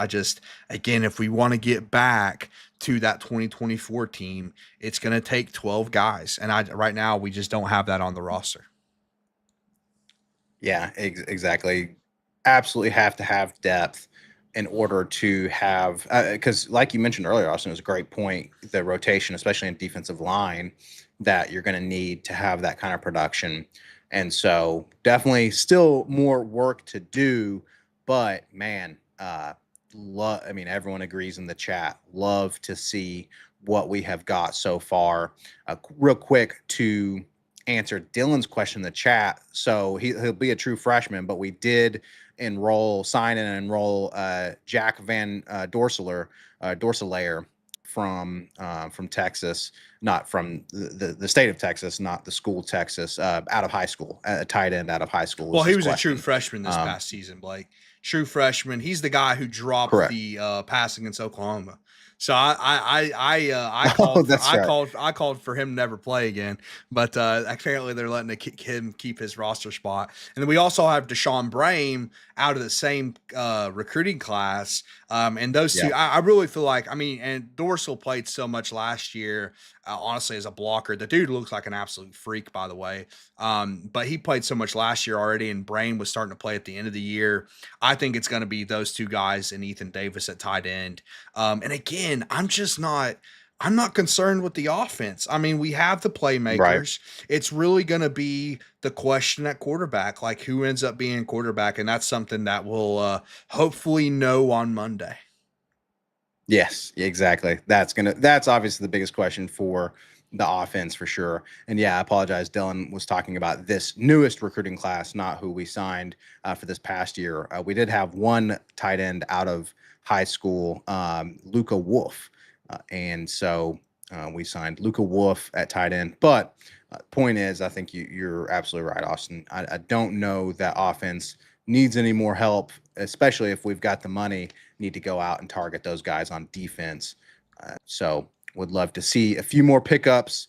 again, if we want to get back to that 2024 team, it's going to take 12 guys. And right now, we just don't have that on the roster. Yeah, exactly. Absolutely have to have depth in order to have, because like you mentioned earlier, Austin, it was a great point. The rotation, especially in defensive line, that you're going to need to have that kind of production. And so definitely still more work to do, but man, I mean, everyone agrees in the chat. Love to see what we have got so far. Real quick to answer Dylan's question in the chat. So he'll be a true freshman, but we did sign and enroll Jack Van Dorselayer from Texas, not from the state of Texas, not the school Texas, out of high school, a tight end out of high school. Well, Was he his was a true question. freshman this past season, Blake. True freshman. He's the guy who dropped Correct. the pass against Oklahoma. So I Oh, called for that's right. I called for him to never play again, but apparently they're letting him keep his roster spot. And then we also have Deshaun Brame out of the same recruiting class, and those Yeah. two I really feel like and Dorsal played so much last year. Honestly, as a blocker, the dude looks like an absolute freak, by the way. But he played so much last year already, and Brame was starting to play at the end of the year. I think it's going to be those two guys and Ethan Davis at tight end. And again, I'm not concerned with the offense. I mean, we have the Right. playmakers. It's really going to be the question at quarterback, like who ends up being quarterback, and that's something that we'll hopefully know on Monday. Yes, exactly. That's obviously the biggest question for the offense for sure. And yeah, I apologize. Dylan was talking about this newest recruiting class, not who we signed for this past year. We did have one tight end out of high school, Luca Wolf, and so we signed Luca Wolf at tight end. But point is, I think you're absolutely right, Austin. I don't know that offense needs any more help, especially if we've got the money. Need to go out and target those guys on defense. So would love to see a few more pickups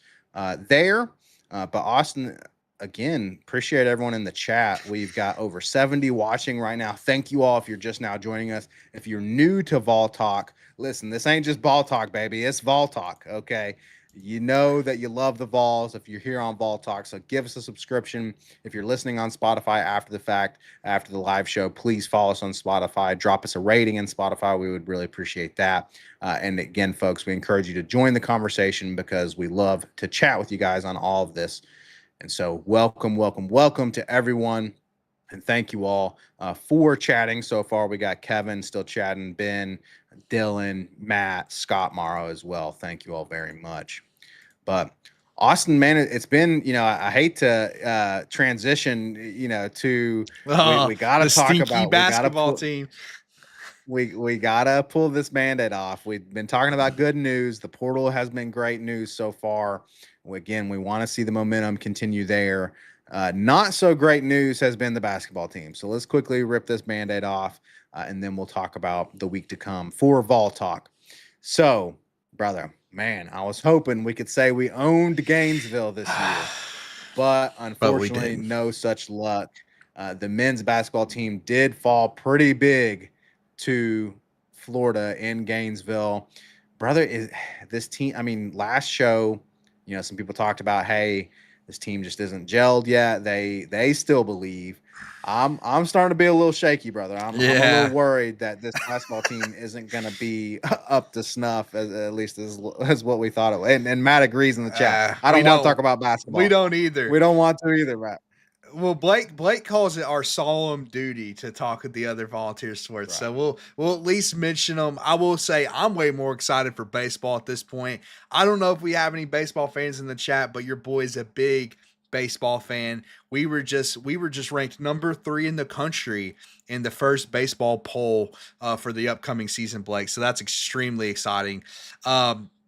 there. But Austin, again, appreciate everyone in the chat. We've got over 70 watching right now. Thank you all if you're just now joining us. If you're new to Vol Talk, listen, this ain't just Ball Talk, baby. It's Vol Talk, okay? You know that you love the Vols if you're here on Vol Talk. So give us a subscription. If you're listening on Spotify after the fact, after the live show, please follow us on Spotify. Drop us a rating in Spotify. We would really appreciate that. And again, folks, we encourage you to join the conversation because we love to chat with you guys on all of this. And so welcome, welcome, welcome to everyone. And thank you all for chatting so far. We got Kevin still chatting, Ben, Dylan, Matt, Scott Morrow as well. Thank you all very much. But Austin, man, it's been, I hate to transition, to Oh, we got to the talk stinky about, we got to basketball pull, team. we gotta pull this Band-Aid off. We've been talking about good news. The portal has been great news so far. Again, we want to see the momentum continue there. Not so great news has been the basketball team. So let's quickly rip this Band-Aid off, and then we'll talk about the week to come for Vol Talk. So, brother, man, I was hoping we could say we owned Gainesville this year, but But we unfortunately, did. no such luck. The men's basketball team did fall pretty big to Florida in Gainesville. Brother, is this team? I mean, last show, some people talked about, hey, this team just isn't gelled yet. They still believe. I'm starting to be a little shaky, brother. I'm a little Yeah. worried that this basketball team isn't going to be up to snuff, at least as what we thought it was. And Matt agrees in the chat. I We don't want to don't. talk about We basketball. don't either. We don't want to either, Matt. Well, Blake calls it our solemn duty to talk with the other volunteer sports. Right. So we'll at least mention them. I will say I'm way more excited for baseball at this point. I don't know if we have any baseball fans in the chat, but your boy's a big baseball fan. We were just ranked number 3 in the country in the first baseball poll for the upcoming season, Blake. So that's extremely exciting.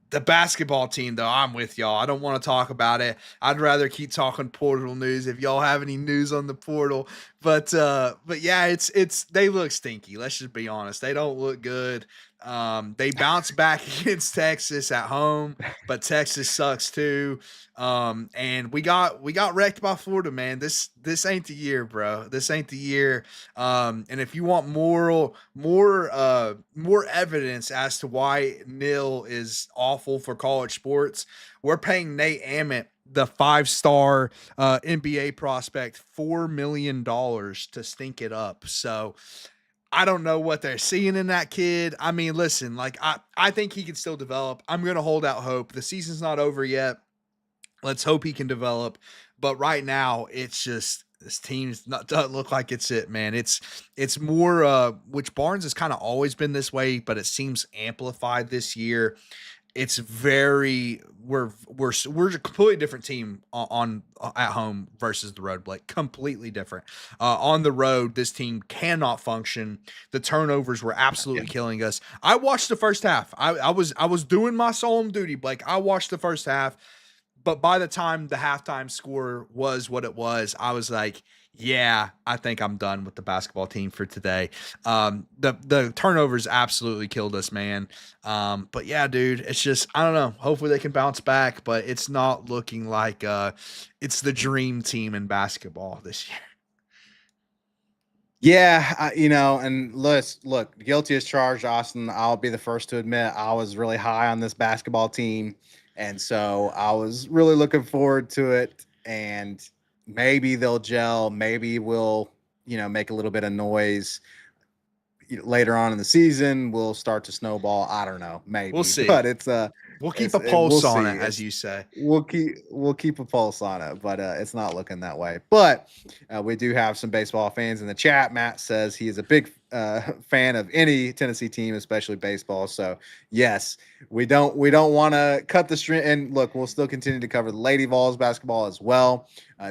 The basketball team, though, I'm with y'all. I don't want to talk about it. I'd rather keep talking portal news if y'all have any news on the portal. But yeah, it's they look stinky. Let's just be honest. They don't look good. They bounce back against Texas at home, but Texas sucks too. And we got wrecked by Florida, man. This ain't the year, bro. This ain't the year. And if you want more evidence as to why nil is awful for college sports, we're paying Nate Ament, the 5-star NBA prospect, $4 million to stink it up. So I don't know what they're seeing in that kid. I mean, listen, like I think he can still develop. I'm gonna hold out hope. The season's not over yet. Let's hope he can develop. But right now, it's just this team's not doesn't look like it's it, man. It's more which Barnes has kind of always been this way, but it seems amplified this year. It's very we're a completely different team on at home versus the road, Blake. Completely different. On the road, this team cannot function. The turnovers were Yeah. absolutely killing us. I watched the first half. I was doing my solemn duty, Blake. I watched the first half, but by the time the halftime score was what it was, I was like, yeah, I think I'm done with the basketball team for today. The turnovers absolutely killed us, man. But yeah, dude, it's just I don't know. Hopefully they can bounce back, but it's not looking like it's the dream team in basketball this year. Yeah, and look, guilty as charged, Austin. I'll be the first to admit I was really high on this basketball team, and so I was really looking forward to it. And maybe they'll gel. Maybe we'll, make a little bit of noise later on in the season. We'll start to snowball. I don't know, We'll maybe, see. but We'll keep a we'll pulse on see. it, as you say. We'll keep a pulse on it, but it's not looking that way. But we do have some baseball fans in the chat. Matt says he is a big fan of any Tennessee team, especially baseball. So yes, we don't want to cut the string. And look, we'll still continue to cover the Lady Vols basketball as well.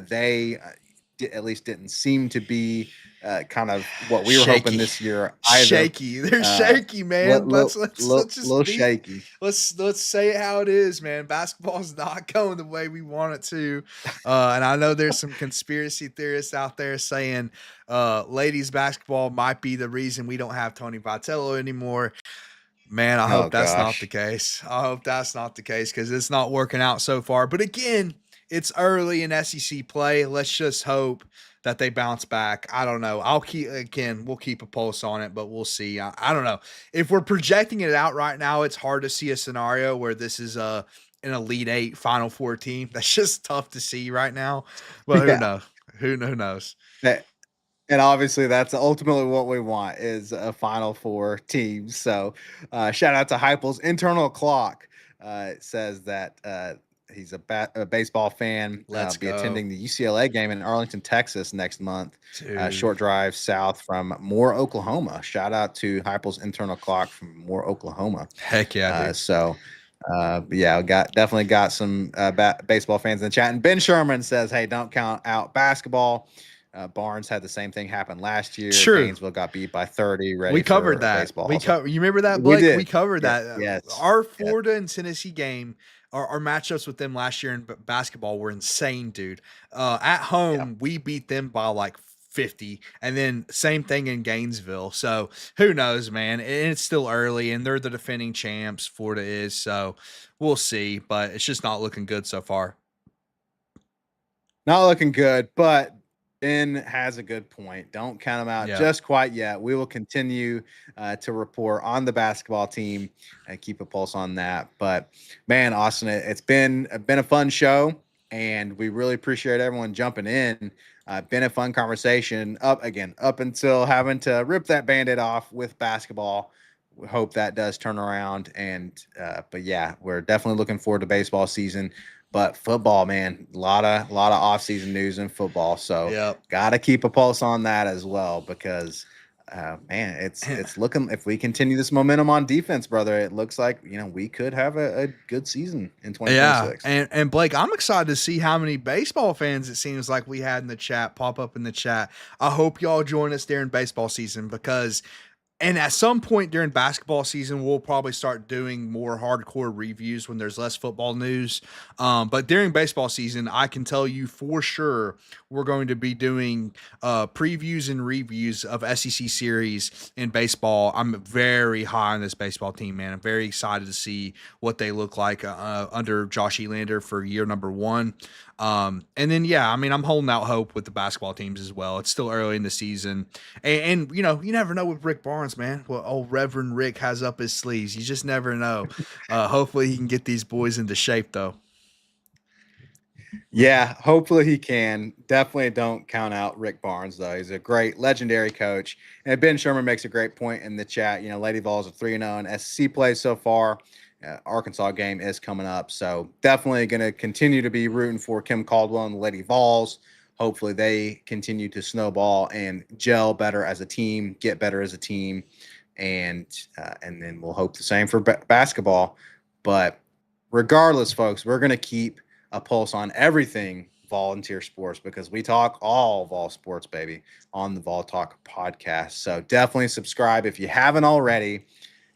They at least didn't seem to be kind of what we were hoping Shaky. this year either. Shaky. They're Uh, shaky, man. Let's just little be shaky. let's say it how it is, man. Basketball's not going the way we want it to. And I know there's some conspiracy theorists out there saying ladies basketball might be the reason we don't have Tony Vitello anymore. Man, I Oh hope that's not the gosh. case. I hope that's not the case because it's not working out so far. But again, it's early in SEC play. Let's just hope that they bounce back. I don't know. We'll keep a pulse on it, but we'll see. I don't know. If we're projecting it out right now, it's hard to see a scenario where this is an Elite Eight Final Four team. That's just tough to see right now. But who Yeah. knows? Who knows? That, and obviously that's ultimately what we want is a Final Four team. So shout out to Heupel's internal clock. Says that he's a baseball fan. Let's Be go. attending the UCLA game in Arlington, Texas next month. Dude. Short drive south from Moore, Oklahoma. Shout out to Heupel's internal clock from Moore, Oklahoma. Heck yeah, dude. So Yeah, definitely got some baseball fans in the chat. And Ben Sherman says, "Hey, don't count out basketball." Barnes had the same thing happen last year. True. Gainesville got beat by 30, We ready covered for that. baseball. So You remember that, we Blake? We did. covered Yeah. that. Yes. Our Yes. Florida and Tennessee game, our matchups with them last year in basketball were insane, dude. At Yeah. home, we beat them by like 50, and then same thing in Gainesville. So who knows, man? And it's still early, and they're the defending champs. Florida is, so we'll see. But it's just not looking good so far. Not looking good, but Ben has a good point. Don't count them out Yep. just quite yet. We will continue to report on the basketball team and keep a pulse on that. But man, Austin, it's been a fun show, and we really appreciate everyone jumping in. Been a fun conversation up until having to rip that band-aid off with basketball. We hope that does turn around, and but yeah, we're definitely looking forward to baseball season. But football, man, a lot of off-season news in football. So Yep. got to keep a pulse on that as well because man, it's looking, if we continue this momentum on defense, brother, it looks like, we could have a good season in Yeah, 2026. and Blake, I'm excited to see how many baseball fans it seems like we had in the chat pop up in the chat. I hope y'all join us during baseball season because and at some point during basketball season, we'll probably start doing more hardcore reviews when there's less football news. But during baseball season, I can tell you for sure we're going to be doing previews and reviews of SEC series in baseball. I'm very high on this baseball team, man. I'm very excited to see what they look like under Josh Elander for year number 1. And then, yeah, I mean, I'm holding out hope with the basketball teams as well. It's still early in the season. And you know, you never know with Rick Barnes, man. What old Reverend Rick has up his sleeves. You just never know. Hopefully he can get these boys into shape, though. Yeah, hopefully he can. Definitely don't count out Rick Barnes, though. He's a great, legendary coach. And Ben Sherman makes a great point in the chat. Lady Vols are 3-0 in SEC play so far. Arkansas game is coming up. So definitely going to continue to be rooting for Kim Caldwell and the Lady Vols. Hopefully they continue to snowball and gel better as a team, get better as a team. And then we'll hope the same for basketball. But regardless, folks, we're going to keep a pulse on everything volunteer sports because we talk all Vol sports, baby, on the Vol Talk podcast. So definitely subscribe if you haven't already.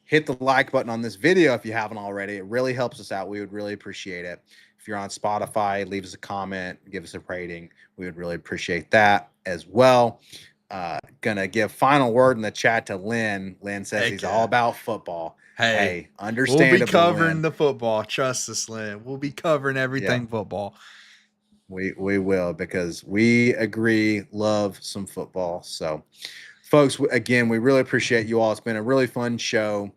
Hit the like button on this video if you haven't already. It really helps us out. We would really appreciate it. If you're on Spotify, leave us a comment, give us a rating. We would really appreciate that as well. Gonna give final word in the chat to Lynn. Lynn says Heck he's yeah. all about football. Hey, Hey, we'll be understandable, covering Lynn. the football. Trust us, Lynn. We'll be covering Yeah. everything football. We will because we agree, love some football. So, folks, again, we really appreciate you all. It's been a really fun show.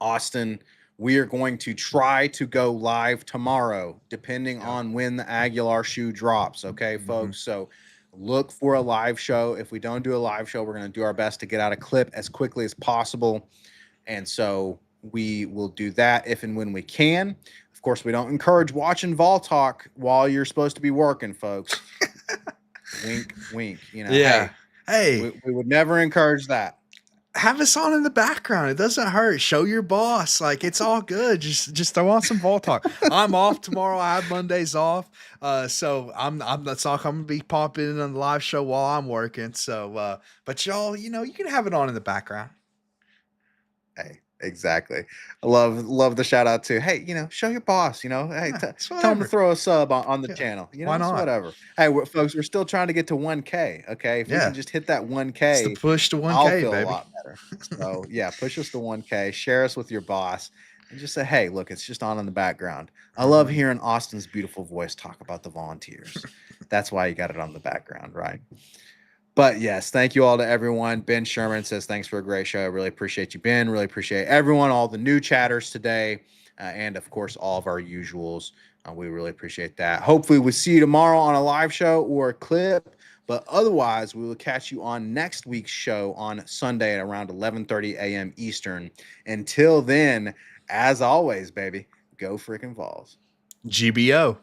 Austin, we are going to try to go live tomorrow, depending on when the Aguilar shoe drops. Okay, folks. So look for a live show. If we don't do a live show, we're going to do our best to get out a clip as quickly as possible. And so we will do that if and when we can. Of course, we don't encourage watching Vol Talk while you're supposed to be working, folks. Wink, wink. Yeah. Hey, we would never encourage that. have us on in the background. It doesn't hurt. Show your boss. Like it's all good. Just throw on some ball talk. I'm off tomorrow. I have Mondays off. So I'm that's all. I'm gonna be popping in on the live show while I'm working. So but y'all, you can have it on in the background. Hey, exactly. I love the shout out to, hey, show your boss, hey, Yeah, it's tell him to whatever. throw a sub on the Yeah. channel, Why it's not? whatever. Hey, folks, we're still trying to get to 1K. Okay. If we Yeah. can just hit that It's the 1K, push to I'll 1K, feel a baby. lot better. So yeah, push us to 1K, share us with your boss, and just say, hey, look, it's just on in the background. I love hearing Austin's beautiful voice talk about the volunteers. That's why you got it on the background, right? But yes, thank you all to everyone. Ben Sherman says, thanks for a great show. I really appreciate you, Ben. Really appreciate everyone, all the new chatters today, and of course, all of our usuals. We really appreciate that. Hopefully, we'll see you tomorrow on a live show or a clip. But otherwise, we will catch you on next week's show on Sunday at around 11:30 a.m. Eastern. Until then, as always, baby, go freaking Vols. GBO.